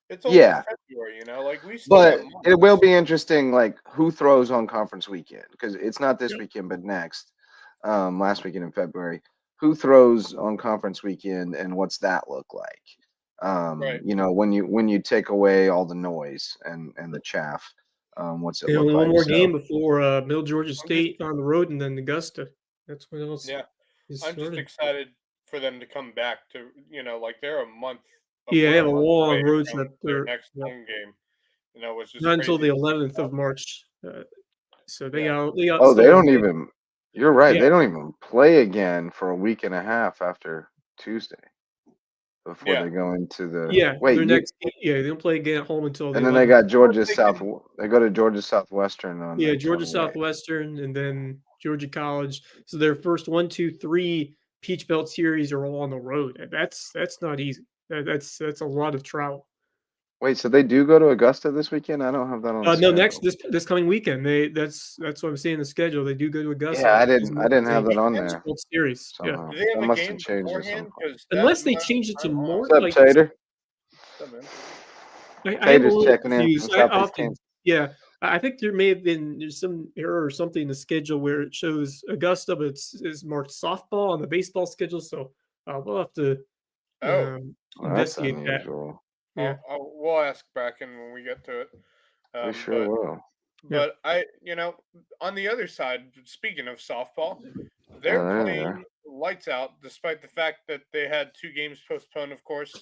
It's only February, like we still but it will be interesting, like who throws on conference weekend, because it's not this weekend, but next, last weekend in February. Who throws on conference weekend, and what's that look like? When you take away all the noise and the chaff, what's it look like? One more game before Middle Georgia State on the road, and then Augusta. That's what else. Yeah, I'm just excited for them to come back to like they're a month. They have a long road trip. Their next home game, which is not until the 11th of March. So they got. Oh, they don't even. You're right. Yeah. They don't even play again for a week and a half after Tuesday before they go into the. They don't play again at home until. And then they got Georgia South. They go to Georgia Southwestern on. Georgia Southwestern, and then Georgia College. So their first 1, 2, 3 Peach Belt series are all on the road. That's not easy. That's a lot of travel. Wait, so they do go to Augusta this weekend? I don't have that on. No, this coming weekend. That's what I'm seeing in the schedule. They do go to Augusta. Yeah, I didn't have that on there. Series. Somehow. Yeah. That must have changed it somehow. Unless they change it to more. What's up, Tater? Tater's checking in. I think there may have been some error or something in the schedule where it shows Augusta, but it's marked softball on the baseball schedule. So we'll have to. Investigate that. Yeah, we'll ask Bracken when we get to it. We sure will. But on the other side, speaking of softball, they're playing lights out, despite the fact that they had 2 games postponed. Of course,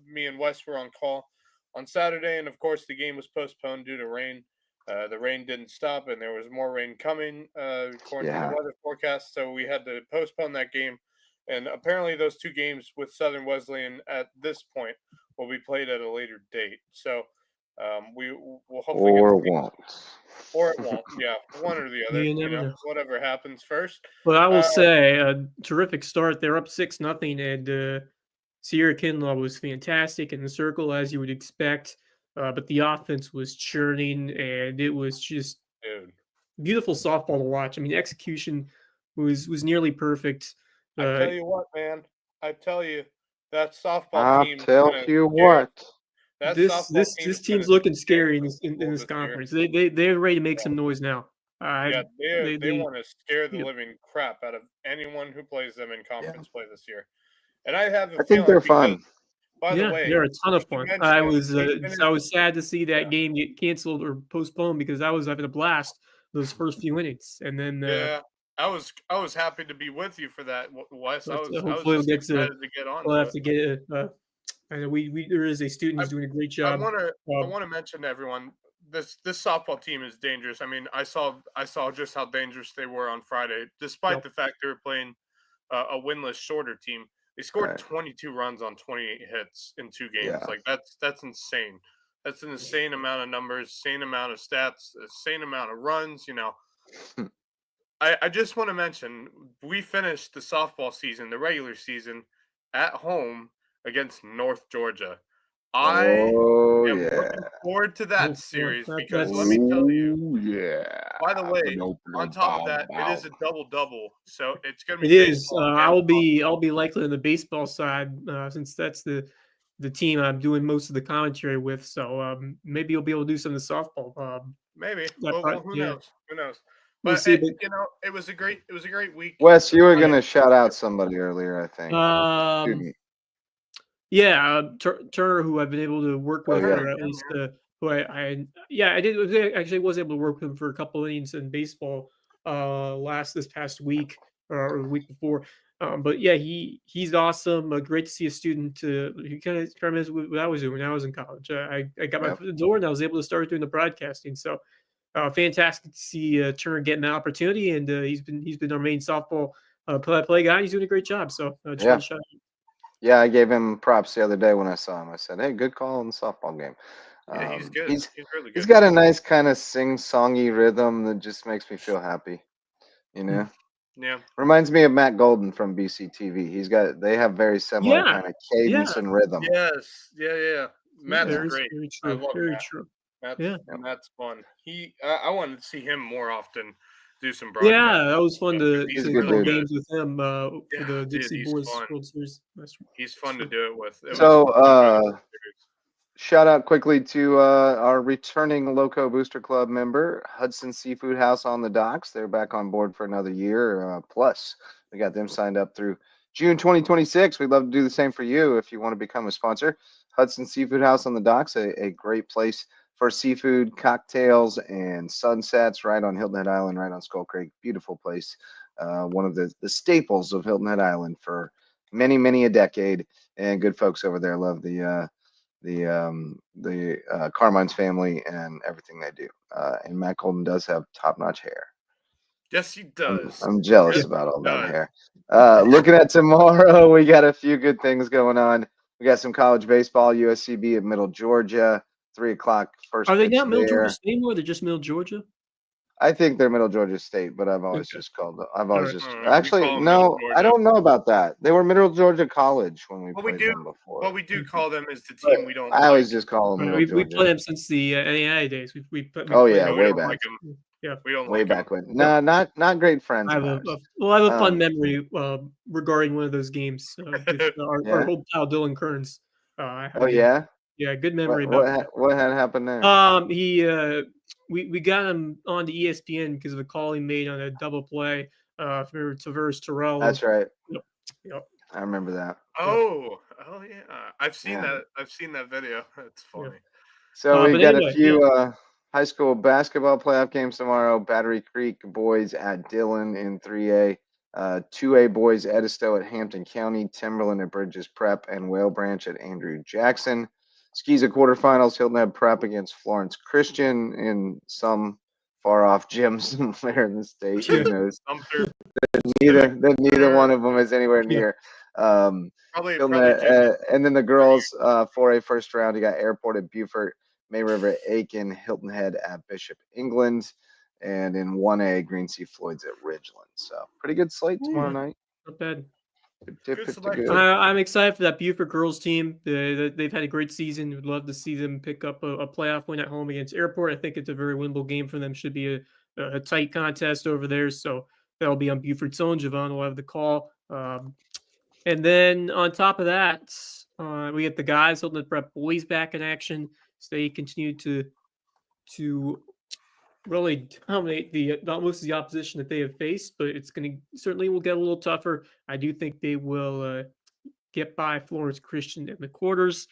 me and Wes were on call on Saturday, and of course the game was postponed due to rain. The rain didn't stop, and there was more rain coming, according to the weather forecast. So we had to postpone that game. And apparently those 2 games with Southern Wesleyan at this point will be played at a later date. So we will hopefully or it won't. Yeah, one or the other. Whatever happens first. Well, I will say a terrific start. They're up 6-0, and Sierra Kinlaw was fantastic in the circle, as you would expect. But the offense was churning, and it was just beautiful softball to watch. I mean, execution was nearly perfect. I tell you what, man. I tell you, that softball team. This team's looking scary in this conference. They're ready to make some noise now. They want to scare the living crap out of anyone who plays them in conference play this year. And I think they're fun. By the way, they're a ton of fun. I was sad to see that game get canceled or postponed, because I was having a blast those first few innings, and then I was happy to be with you for that, Wes. I was excited to get on. We'll have to get it. I know there is a student who's doing a great job. I want to mention to everyone, this softball team is dangerous. I mean, I saw just how dangerous they were on Friday, despite the fact they were playing a winless shorter team. They scored 22 runs on 28 hits in 2 games. Yeah. Like that's insane. That's an insane amount of numbers, insane amount of stats, insane amount of runs. I just want to mention, we finished the softball season, the regular season, at home against North Georgia. I am looking forward to that series, because let me tell you. By the way, on top of that, it is a double-double, so it's going to be. It is. I'll be likely on the baseball side, since that's the team I'm doing most of the commentary with. So maybe you'll be able to do some of the softball. Maybe. Well, who knows? Who knows? But see. it was a great week. Wes, you were gonna shout out somebody earlier, I think. Student. Yeah, Turner, who I've been able to work with, yeah. or at least who I did actually was able to work with him for a couple innings in baseball this past week or the week before. But yeah, he's awesome. Great to see a student. He kind of is what I was doing when I was in college. I got my foot in the door and I was able to start doing the broadcasting. So fantastic to see Turner getting that opportunity, and he's been our main softball play guy. He's doing a great job. So just want to shout out. Yeah, I gave him props the other day when I saw him. I said, "Hey, good call in the softball game." Yeah, he's good. He's really good. He's got a nice kind of sing-songy rhythm that just makes me feel happy. You know. Yeah. Reminds me of Matt Golden from BCTV. They have very similar kind of cadence and rhythm. Yes. Yeah. Matt's great. Very true. I love very Matt. true. Matt's fun. I wanted to see him more often do some Yeah, broadcasting. that was fun to really games with him for Yeah, the dude, Dixie he's Boys fun. World Series. He's fun to do it with. Shout out quickly to our returning Lowco Booster Club member, Hudson Seafood House on the Docks. They're back on board for another year. Plus, we got them signed up through June 2026. We'd love to do the same for you if you want to become a sponsor. Hudson Seafood House on the Docks, a great place for seafood, cocktails, and sunsets right on Hilton Head Island, right on Skull Creek. Beautiful place. One of the staples of Hilton Head Island for many, many a decade. And good folks over there love the Carmine's family and everything they do. And Matt Golden does have top-notch hair. Yes, he does. I'm jealous about all that hair. Looking at tomorrow, we got a few good things going on. We got some college baseball, USCB at Middle Georgia, 3:00 first. Are they pitch not Middle there. Georgia State anymore? They're just Middle Georgia. I think they're Middle Georgia State, but I've always just called. Actually, them no, I don't know about that. They were Middle Georgia College when we played them before. What we do call them is the team we don't. I always just call them. We played them since the NAI days. We way back. Yeah, we don't way back when. No, not great friends. I have a fun memory regarding one of those games. With our old pal Dylan Kearns. Yeah, good memory about what had happened there. We got him on the ESPN because of a call he made on a double play for Tavares Terrell. That's right. Yep. I remember that. Oh yeah. I've seen that. I've seen that video. That's funny. Yeah. So we got a few high school basketball playoff games tomorrow. Battery Creek boys at Dillon in 3A. 2A boys Edisto at Hampton County, Timberland at Bridges Prep, and Whale Branch at Andrew Jackson. Skis at quarterfinals, Hilton Head Prep against Florence Christian in some far-off gym somewhere in the state. Who knows? Neither one of them is anywhere near. Probably and then the girls 4A first round, you got Airport at Beaufort, May River at Aiken, Hilton Head at Bishop England, and in 1A, Green Sea Floyd's at Ridgeland. So pretty good slate tomorrow night. Not bad. Good. I'm excited for that Beaufort girls team. They've had a great season. Would love to see them pick up a playoff win at home against Airport. I think it's a very winnable game for them. Should be a tight contest over there. So that'll be on Beaufort's own. Javon will have the call. And then on top of that, we get the guys Hilton Head Prep boys back in action. So they continue to really dominate most of the opposition that they have faced, but it's certainly will get a little tougher. I do think they will get by Florence Christian in the quarters.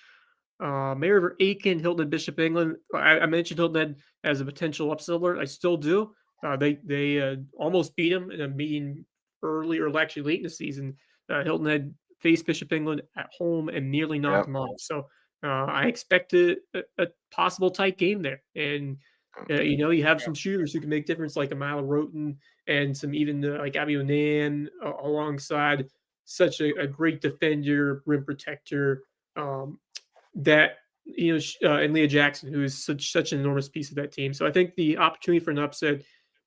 May River Aiken, Hilton Head Bishop England. I mentioned Hilton Head as a potential upset alert. I still do. They almost beat them in a meeting early or actually late in the season. Hilton Head faced Bishop England at home and nearly knocked them off. So I expect a possible tight game there. And you have some shooters who can make difference, like Amala Roten and some even like Abby Onan alongside such a great defender, rim protector, and Leah Jackson, who is such an enormous piece of that team. So I think the opportunity for an upset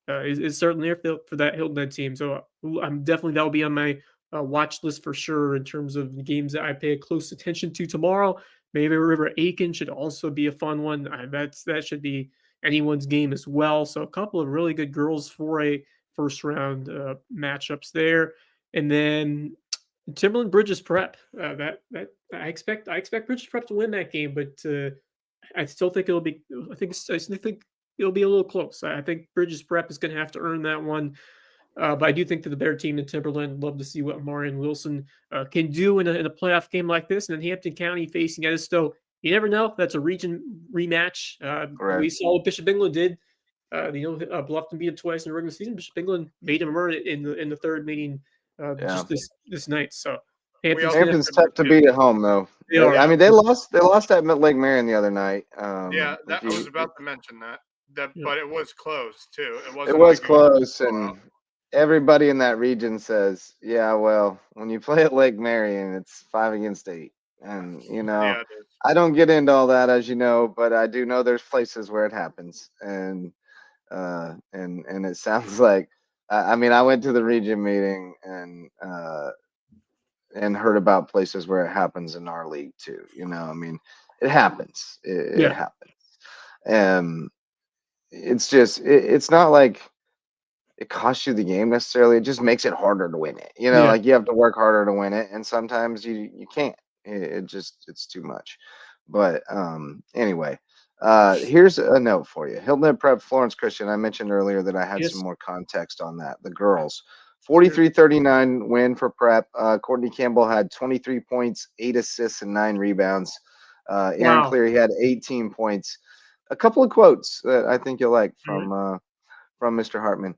is certainly there for that Hilton Head team. So that'll be on my watch list for sure in terms of the games that I pay close attention to tomorrow. Maybe River Aiken should also be a fun one. That should be anyone's game as well. So a couple of really good girls for a first round matchups there. And then Timberland Bridges Prep. I expect Bridges Prep to win that game, but I still think it'll be. I think it'll be a little close. I think Bridges Prep is going to have to earn that one. But I do think that the better team in Timberland, love to see what Marion Wilson can do in a playoff game like this. And then Hampton County facing Edisto. You never know. That's a region rematch. We saw what Bishop England did. Bluffton beat him twice in the regular season. Bishop England made him earn it in the third meeting just this night. So Hampton's tough to beat at home, though. I mean, they lost at Lake Marion the other night. I was about to mention that, but it was close too. It was close, and everybody in that region says, "Yeah, well, when you play at Lake Marion, it's 5 against 8." And I don't get into all that, as you know, but I do know there's places where it happens, and it sounds like, I mean, I went to the region meeting and heard about places where it happens in our league too. I mean, it happens. It happens. It's just, it's not like it costs you the game necessarily. It just makes it harder to win it. Like you have to work harder to win it, and sometimes you can't. It's too much. But anyway, here's a note for you. Hilton Head Prep Florence Christian. I mentioned earlier that I had some more context on that. The girls, 43-39 win for Prep. Courtney Campbell had 23 points, 8 assists, and 9 rebounds. Aaron Cleary had 18 points. A couple of quotes that I think you'll like from Mr. Hartman.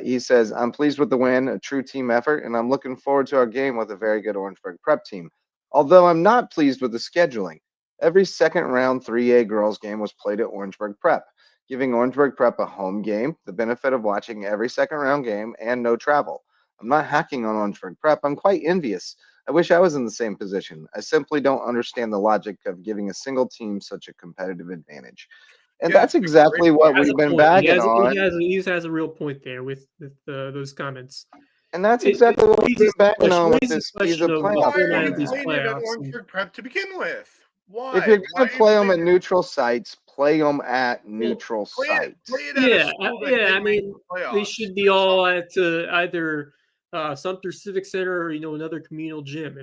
He says, "I'm pleased with the win, a true team effort, and I'm looking forward to our game with a very good Orangeburg Prep team. Although I'm not pleased with the scheduling. Every second round 3A girls game was played at Orangeburg Prep, giving Orangeburg Prep a home game, the benefit of watching every second round game, and no travel. I'm not hacking on Orangeburg Prep. I'm quite envious. I wish I was in the same position. I simply don't understand the logic of giving a single team such a competitive advantage." And that's exactly what we've been bagging on. He has a real point there with those comments. And that's exactly what we've been bagging on with this season of playoffs. Why are you playing it at Orangeburg Prep to begin with? Why? If you're going to play them at neutral sites, play them at neutral sites. I mean, they should be all at either Sumter Civic Center or another communal gym.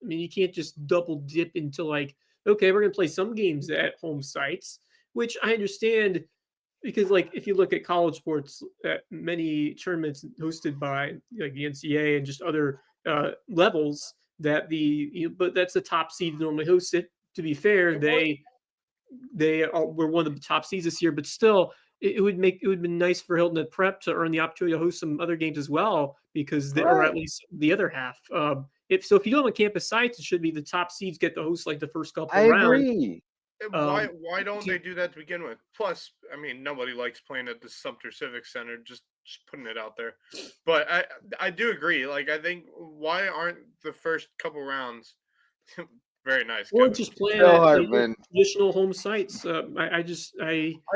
You can't just double dip into like, okay, we're going to play some games at home sites, which I understand. Because, like, if you look at college sports, many tournaments hosted by like the NCAA and just other levels, but that's the top seed normally hosts it. To be fair, they were one of the top seeds this year, but still, it would have been nice for Hilton Head Prep to earn the opportunity to host some other games as well, because or at least the other half. If you go on campus sites, it should be the top seeds get to host like the first couple rounds. I agree. Why don't they do that to begin with? Plus, I mean, nobody likes playing at the Sumter Civic Center. Just putting it out there. But I do agree. Like, I think, why aren't the first couple rounds very nice? Or just playing at traditional home sites. I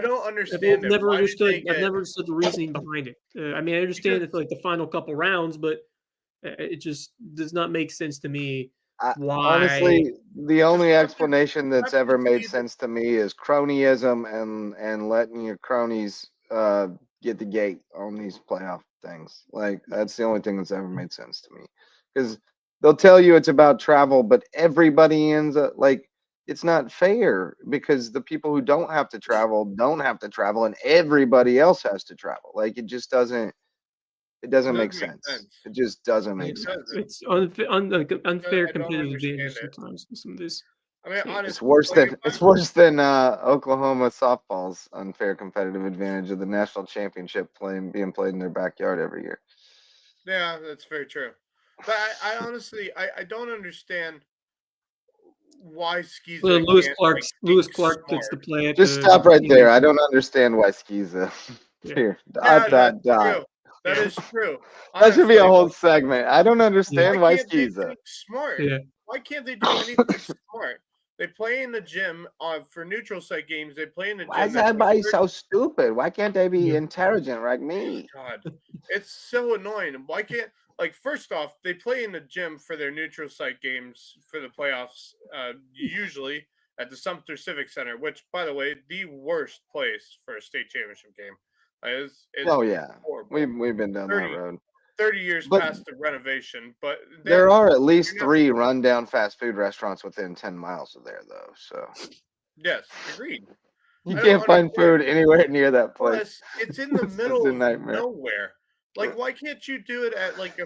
don't understand. I've never understood the reasoning behind it. I mean, I understand it's like the final couple rounds, but it just does not make sense to me. Why? Honestly, the only explanation that's ever made sense to me is cronyism and letting your cronies get the gate on these playoff things. Like, that's the only thing that's ever made sense to me. Because they'll tell you it's about travel, but everybody ends up like, it's not fair, because the people who don't have to travel, and everybody else has to travel. Like, it just doesn't. It doesn't make sense. It just doesn't make sense. It's unfair competitive advantage sometimes with some of this. I mean, honestly, it's worse than Oklahoma softball's unfair competitive advantage of the national championship being played in their backyard every year. Yeah, that's very true. But I honestly don't understand why Skiza. Well, Lewis Clark gets to play at. Just stop right there. I don't understand why Skiza. Here, dot. That is true. Honestly, that should be a whole segment. I don't understand why Skiza. Smart. Yeah. Why can't they do anything smart? They play in the gym for neutral site games. They play in the gym. Why is everybody so stupid? Why can't they be intelligent like me? God, it's so annoying. Why can't, like, first off, they play in the gym for their neutral site games for the playoffs, usually at the Sumter Civic Center, which, by the way, the worst place for a state championship game. It's horrible. We've been down that road. 30 years past the renovation, but there are at least 3 rundown fast food restaurants within 10 miles of there, though. So yes, agreed. You can't find food anywhere near that place. Plus, it's in the It's middle just a of nightmare. nowhere. Like, why can't you do it at like a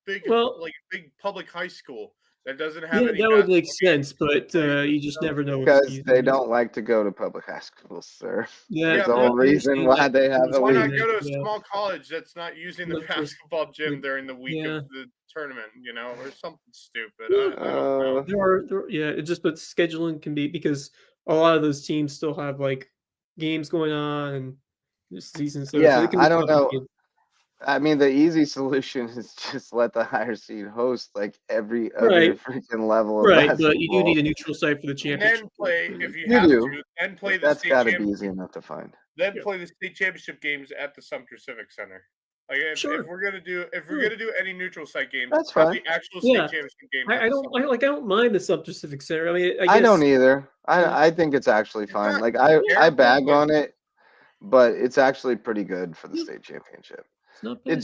big Well- big public high school that doesn't have Yeah, any that would make basketball games sense, but played? you just never know. Because they don't like to go to public high schools, sir. Yeah, That's the whole reason why they have a Why not league. go to a Yeah. small college that's not using the Look for- basketball gym during the week Yeah. of the tournament, or something stupid. I don't know. It just but scheduling can be because a lot of those teams still have like games going on and this season. So Yeah, it can be I don't know. complicated. I mean, the easy solution is just let the higher seed host like every other Right. freaking level of Right, basketball. but you do need a neutral site for the And championship. then play if you You have do, to. Then play but the that's state got to be championship. easy enough to find. Then play the state championship games at the Sumter Civic Center. Like if we're gonna do any neutral site games, That's have fine. the actual state championship game. I don't mind the Sumter Civic Center. I mean, I don't either. I think it's actually fine. Like I bag on it, but it's actually pretty good for the state championship. It's not bad.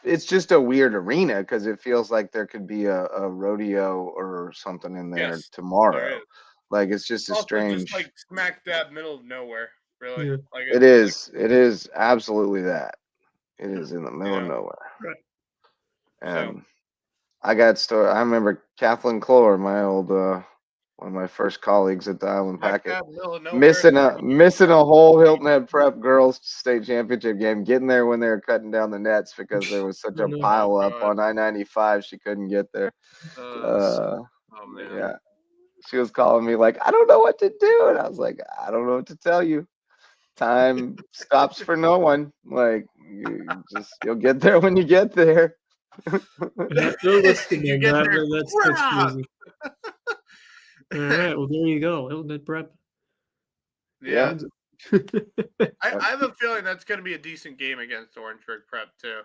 It's just a weird arena because it feels like there could be a rodeo or something in there tomorrow. Like it's just a strange. Just like smack dab middle of nowhere, really. Yeah. Like It is absolutely that. It is in the middle of nowhere. Right. And I got story. I remember Kathleen Clore, my old one of my first colleagues at the Island Packet, missing a whole Hilton Head Prep girls state championship game, getting there when they were cutting down the nets because there was such a pile up on I-95 she couldn't get there. Oh man. Yeah. She was calling me like, I don't know what to do. And I was like, I don't know what to tell you. Time stops for no one. Like you'll get there when you get there. That's crazy. All right, well there you go. Hilton Head Prep. Yeah. I have a feeling that's going to be a decent game against Orangeburg Prep too.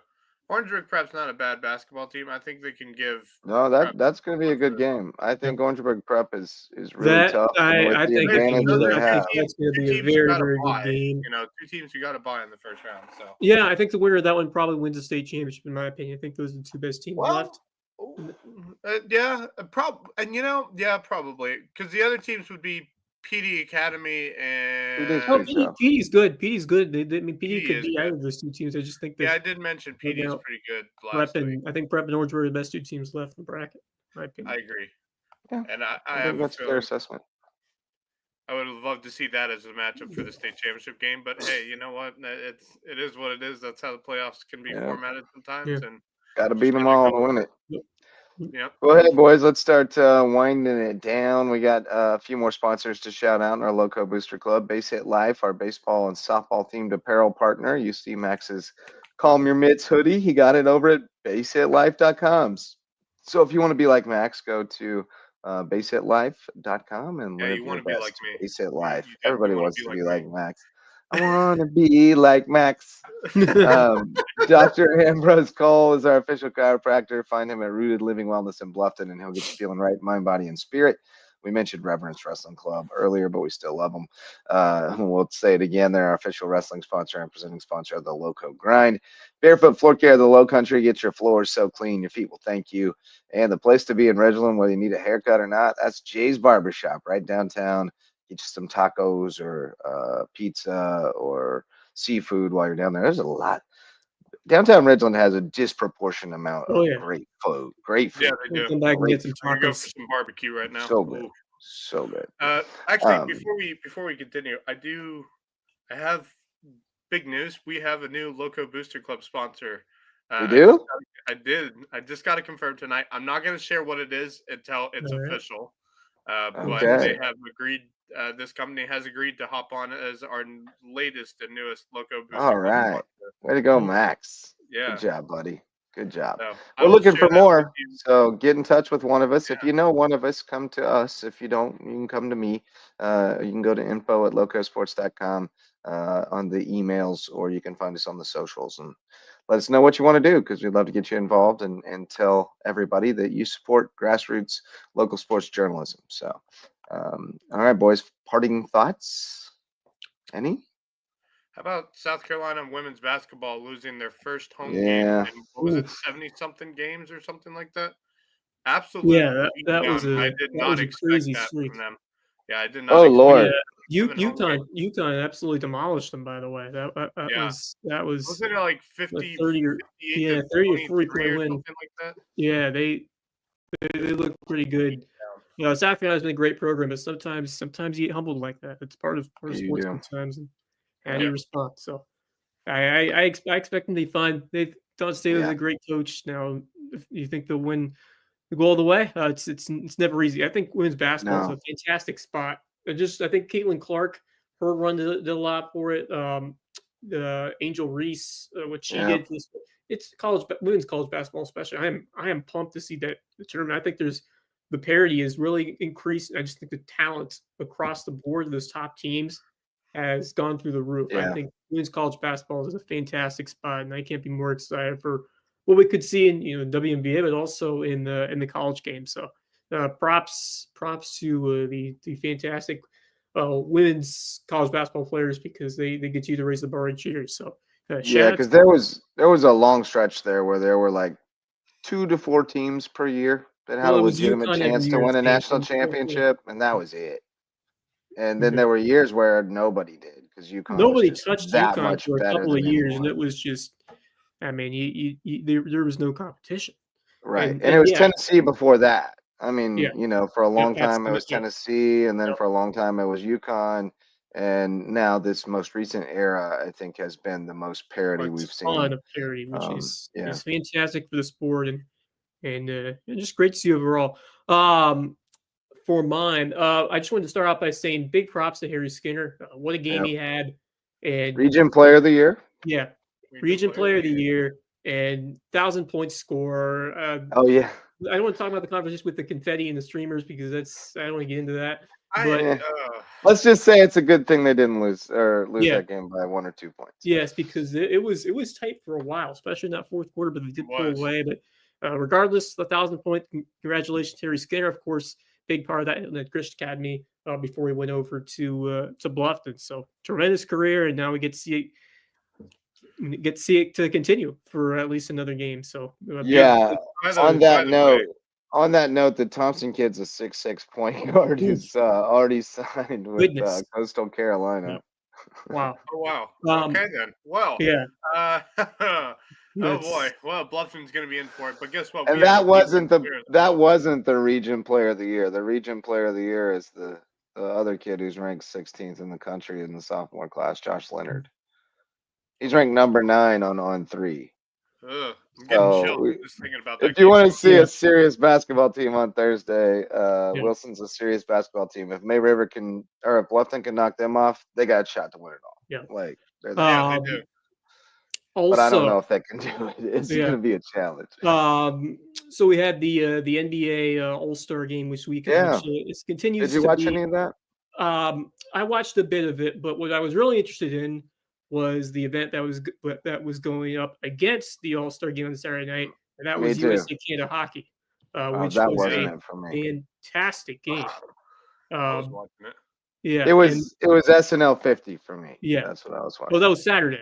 Orangeburg Prep's not a bad basketball team. I think they can give. No, that's going to be a good game. I think Orangeburg Prep is really tough. I think they have. That's going to be a very, very good game. Two teams you got to buy in the first round. So yeah, I think the winner of that one probably wins the state championship. In my opinion, I think those are the two best teams left. Probably because the other teams would be PD Academy and PD's good. PD's good. PD could be either of those two teams. I just think that. Yeah, I did mention PD's pretty good last week. I think Prep and Orangeburg are the best two teams left in the bracket. In my opinion. I agree. Yeah, and I think that's a fair assessment. I would have loved to see that as a matchup for the state championship game, but hey, you know what? It is what it is. That's how the playoffs can be formatted sometimes, and got to beat them all to win it. Yep. Well, hey, boys, let's start winding it down. We got a few more sponsors to shout out in our Lowco Booster Club. Base Hit Life, our baseball and softball themed apparel partner. You see Max's Calm Your Mitts hoodie. He got it over at basehitlife.com. So if you want to be like Max, go to basehitlife.com and live your best. Like me. Base Hit Life. Everybody wants to be like Max. I want to be like Max. Dr. Ambrose Cole is our official chiropractor. Find him at Rooted Living Wellness in Bluffton, and he'll get you feeling right, mind, body, and spirit. We mentioned Reverence Wrestling Club earlier, but we still love them. We'll say it again. They're our official wrestling sponsor and presenting sponsor of the Lowco Grind. Barefoot Floor Care of the Low Country. Get your floors so clean, your feet will thank you. And the place to be in Ridgeland, whether you need a haircut or not, that's Jay's Barbershop right downtown. Get you some tacos or pizza or seafood while you're down there. There's a lot. Downtown Ridgeland has a disproportionate amount of great food. Great food. Yeah, they do. Come back and get some tacos. Go for tacos. some barbecue right now. So good. So good. Actually, before we continue, I have big news. We have a new Lowco Booster Club sponsor. We do? I just got to confirm tonight. I'm not going to share what it is until it's official. But they have agreed. This company has agreed to hop on as our latest and newest Lowco Booster. All right. Club. Way to go, Max. Yeah. Good job, buddy. Good job. So, we're looking for more. So get in touch with one of us. Yeah. If you know one of us, come to us. If you don't, you can come to me. You can go to info@LowcoSports.com on the emails, or you can find us on the socials and let us know what you want to do, because we'd love to get you involved and tell everybody that you support grassroots local sports journalism. So, all right, boys, parting thoughts? Any? How about South Carolina women's basketball losing their first home game in, what was it, 70-something games or something like that? Absolutely. Yeah, that was I did not expect that from them. Yeah, I did not. Oh Lord. UConn absolutely demolished them. By the way, that was it like 50, 30 or 58 to 30 or 40 23 point or win. something like that? Yeah, they look pretty good. South Carolina's been a great program, but sometimes you get humbled like that. It's part of sports sometimes, and how do you respond? So I expect them to be fine. Don Staley's a great coach. Now, if you think they'll win the goal of the way, it's never easy. I think women's basketball is a fantastic spot. I think Caitlin Clark, her run did a lot for it. Angel Reese, what she did. It's women's college basketball, especially. I am pumped to see that the tournament. I think the parity is really increased. I just think the talent across the board of those top teams has gone through the roof. I think women's college basketball is a fantastic spot, and I can't be more excited for what we could see in WNBA, but also in the college game. So props to the fantastic women's college basketball players, because they get you to raise the bar each year. So because there was a long stretch there where there were like 2 to 4 teams per year that had a legitimate chance to win a national championship, and that was it. And then there were years where nobody did, because nobody was touched that UConn much for a better couple than of years, anyone. and it was just, I mean, there was no competition. Right, and it was Tennessee before that. I mean, for a long time it was Tennessee, and then for a long time it was UConn, and now this most recent era, I think, has been the most parity we've seen. A ton of parity, which is fantastic for the sport, and just great to see overall. For mine, I just wanted to start off by saying big props to Harry Skinner. What a game he had, and Region Player of the Year. Yeah, Region Player of the Year, and 1,000-point score. Oh yeah. I don't want to talk about the conversation with the confetti and the streamers, because I don't want to get into that. But let's just say it's a good thing they didn't lose that game by 1 or 2 points. Yes, because it was tight for a while, especially in that fourth quarter, but they did pull away. But regardless, the 1,000-point, congratulations to Terry Skinner, of course, big part of that in the Christian Academy before he went over to Bluffton. So tremendous career, and now we get to see it to continue for at least another game. So on that note, the Thompson kid's a 6'6" point guard who's already signed with Coastal Carolina. Wow. Oh wow. Okay then. Well. Yeah. Oh boy. Well, Bluffton's going to be in for it, but guess what? And that wasn't the Region Player of the Year. The Region Player of the Year is the other kid who's ranked 16th in the country in the sophomore class, Josh Leonard. He's ranked number 9 on 3. I'm getting chills just thinking about that. If you want to see a serious basketball team on Thursday, Wilson's a serious basketball team. If May River if Bluffton can knock them off, they got a shot to win it all. Yeah, like they do. Also, but I don't know if they can do it. It's going to be a challenge. So we had the NBA All-Star game this weekend. Which, it continues. Did you watch any of that? I watched a bit of it, but what I was really interested in was the event that was going up against the All-Star game on Saturday night, and that was USC Canada hockey, which was a fantastic game. I was watching it. Yeah, it was SNL 50 for me. Yeah, that's what I was watching. Well, that was Saturday.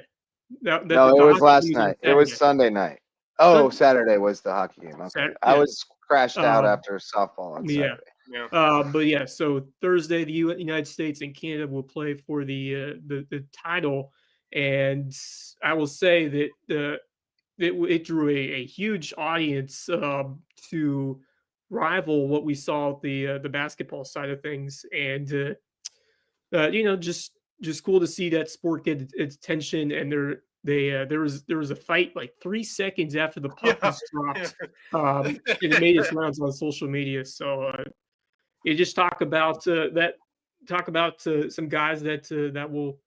No, it was last night. It was Sunday night. Oh, Saturday was the hockey game. Okay, I was crashed out after softball on Saturday. But so Thursday, the United States and Canada will play for the title, and I will say that it drew a huge audience to rival what we saw at the basketball side of things, and just cool to see that sport get its attention. And there was a fight like 3 seconds after the puck was dropped, and it made its rounds on social media. So you just talk about some guys that will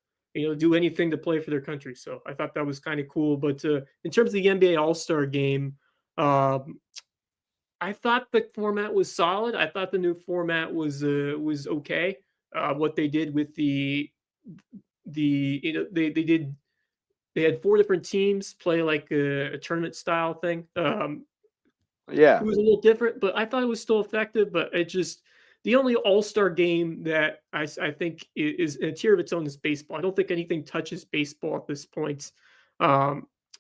do anything to play for their country. So I thought that was kind of cool. But in terms of the NBA All-Star game, I thought the format was solid. I thought the new format was okay. What they did with they had 4 different teams play like a tournament style thing. It was a little different, but I thought it was still effective. But it just, the only All-Star game that I think is a tier of its own is baseball. I don't think anything touches baseball at this point.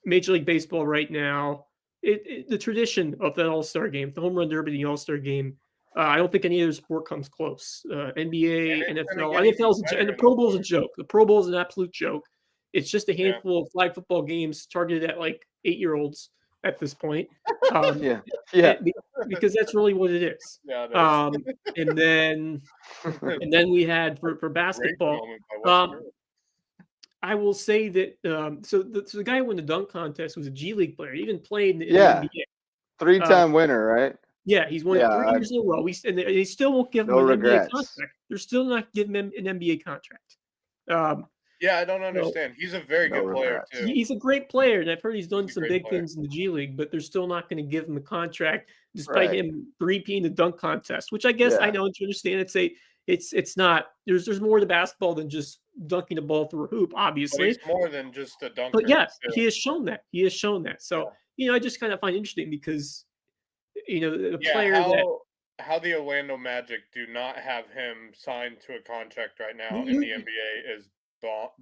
Major League Baseball right now, the tradition of that All-Star game, the Home Run Derby, the All-Star game, I don't think any other sport comes close. NBA, And it's gonna NFL, get even NFL's better and the in Pro Bowl is a sport. joke. The Pro Bowl is an absolute joke. It's just a Yeah. handful of flag football games targeted at like 8-year-olds at this point. Um, Yeah. because that's really what it is. Yeah, it is. And then we had for Great basketball. moment by West I will say that so the guy who won the dunk contest was a G League player. He even played in the Yeah. NBA. 3-time winner, right? Yeah, he's won it 3 years in a row. And they still won't give him No an regrets. NBA contract. They're still not giving him an NBA contract. Yeah, I don't understand. He's a very good player too. He's a great player, and I've heard he's done He's a some great big player. things in the G League, but they're still not going to give him a contract despite him repeating the dunk contest, which I guess I know you understand. It's not there's more to basketball than just dunking the ball through a hoop, obviously. But he's more than just a dunker. But yes, he has shown that. He has shown that. So I just kind of find it interesting because the player how the Orlando Magic do not have him signed to a contract right now in the NBA is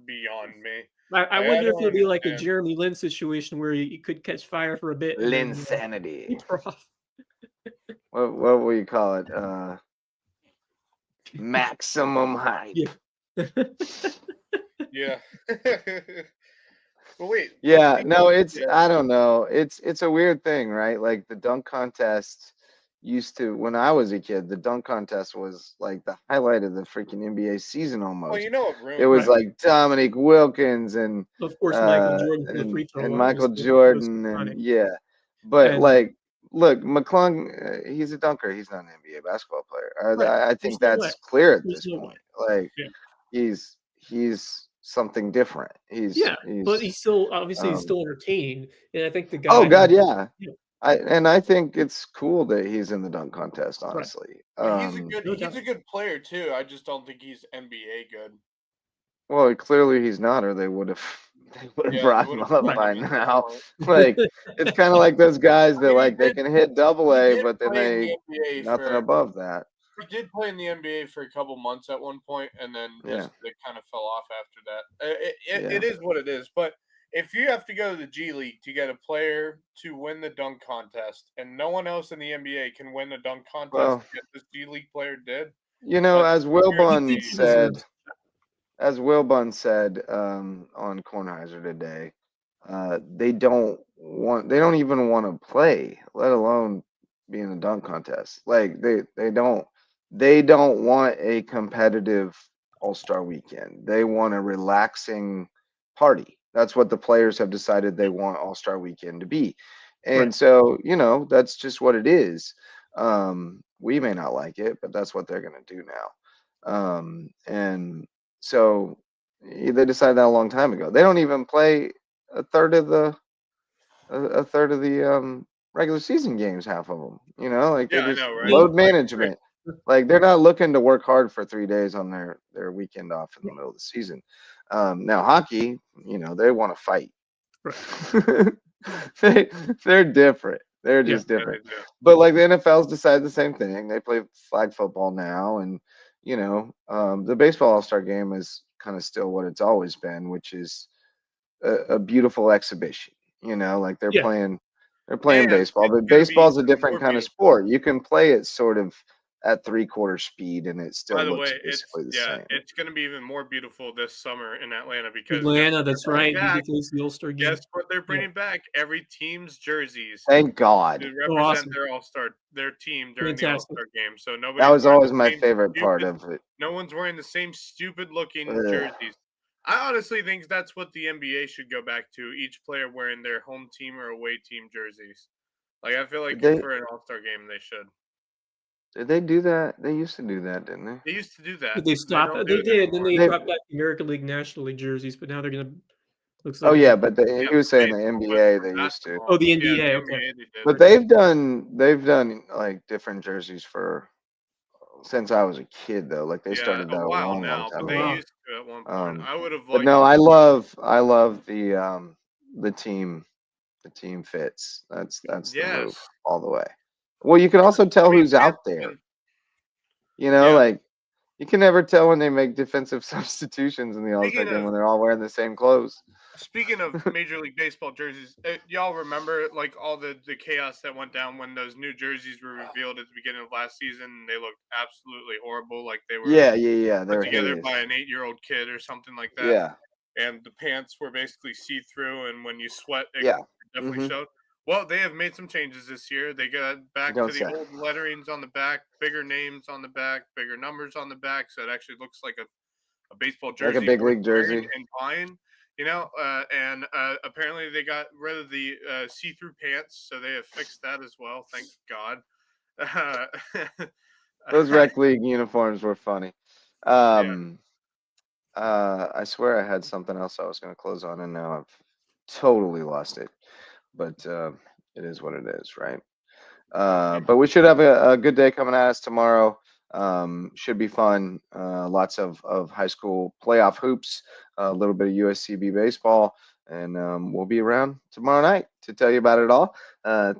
beyond me. I wonder if it'll be like a Jeremy Lin situation where he could catch fire for a bit. Linsanity. What will you call it? Maximum height. Yeah. Well, wait. Yeah, no, I don't know. It's a weird thing, right? Like the dunk contest used to, when I was a kid, the dunk contest was like the highlight of the freaking NBA season almost. Well, it was like Dominique Wilkins and of course Michael Jordan for the free throw and line Michael Jordan and but like look, McClung, he's a dunker. He's not an NBA basketball player. I think that's clear at this point. Like he's something different. But he's still obviously he's still entertaining, and I think the guy. Oh God, yeah. I think it's cool that he's in the dunk contest. Honestly, he's a good player too. I just don't think he's NBA good. Well, clearly he's not, or they would have brought him up by now. Like it's kind of like those guys that like they can hit AA, but then they nothing above that. He did play in the NBA for a couple months at one point, and then they kind of fell off after that. It is what it is. But if you have to go to the G League to get a player to win the dunk contest, and no one else in the NBA can win the dunk contest, yet this G League player did. As Wilbon said on Kornheiser today, they don't even want to play, let alone be in a dunk contest. Like they don't want a competitive All-Star weekend. They want a relaxing party. That's what the players have decided they want All-Star weekend to be. And so, that's just what it is. We may not like it, but that's what they're going to do now. And so they decided that a long time ago. They don't even play a third of the regular season games, half of them. Like they just load management. Like they're not looking to work hard for 3 days on their weekend off in the middle of the season. Now hockey, they want to fight. They're different. They're just different. But like the NFL's decided the same thing. They play flag football now, and the baseball All-Star game is kind of still what it's always been, which is a beautiful exhibition. Like they're playing baseball, but baseball's a different kind of sport. You can play it sort of at 3/4 speed, and it still looks basically the same. It's going to be even more beautiful this summer in Atlanta because that's right. The All-Star game. Guess what they're bringing back? Every team's jerseys. Thank God. To represent their team during the All-Star game. So nobody. That was always my favorite part of it. No one's wearing the same stupid-looking jerseys. I honestly think that's what the NBA should go back to. Each player wearing their home team or away team jerseys. Like I feel like for an All-Star game, they should. Did they do that? They used to do that, didn't they? They used to do that. But they stopped. They did. Then they brought back the American League, National League jerseys, but now they're gonna. Looks like but he was saying the NBA they used to. Oh, the NBA. Okay. But they've done like different jerseys since I was a kid though. Like they started that a long time ago. They used to at one point. I would have. But no, I love the team. The team fits. That's the move all the way. Well, you can also tell who's out there. Like You can never tell when they make defensive substitutions in the All-Star game when they're all wearing the same clothes. Speaking of Major League Baseball jerseys, y'all remember like all the chaos that went down when those new jerseys were revealed at the beginning of last season? They looked absolutely horrible, like they were Yeah. They put were together hideous. by an 8-year-old kid or something like that. Yeah. And the pants were basically see-through, and when you sweat, it definitely showed. Well, they have made some changes this year. They got back to the old letterings on the back, bigger names on the back, bigger numbers on the back, so it actually looks like a baseball jersey. Like a big league jersey. And buying, and apparently they got rid of the see-through pants, so they have fixed that as well. Thank God. Those rec league uniforms were funny. I swear I had something else I was going to close on, and now I've totally lost it. But it is what it is, right? But we should have a good day coming at us tomorrow. Should be fun. Lots of high school playoff hoops, a little bit of USCB baseball, and we'll be around tomorrow night to tell you about it all.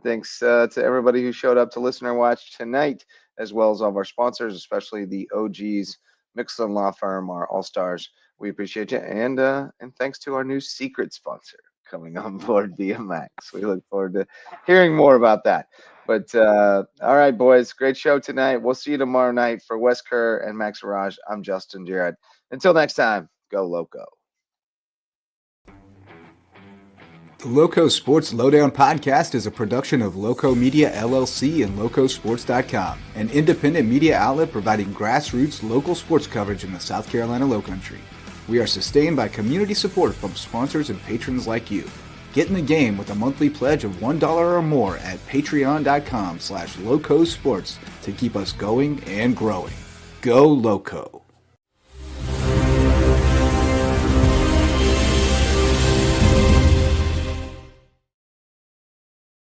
Thanks to everybody who showed up to listen or watch tonight, as well as all of our sponsors, especially the OGs, Mixlin Law Firm, our All-Stars. We appreciate you. And thanks to our new secret sponsor coming on board, BMX. We look forward to hearing more about that. But all right, boys, great show tonight. We'll see you tomorrow night. For Wes Kerr and Max Raj, I'm Justin Jarrett. Until next time, go Loco. The Lowco Sports Lowdown podcast is a production of Lowco Media LLC and LowcoSports.com, an independent media outlet providing grassroots local sports coverage in the South Carolina Lowcountry. We are sustained by community support from sponsors and patrons like you. Get in the game with a monthly pledge of $1 or more at patreon.com/LowcoSports to keep us going and growing. Go Lowco.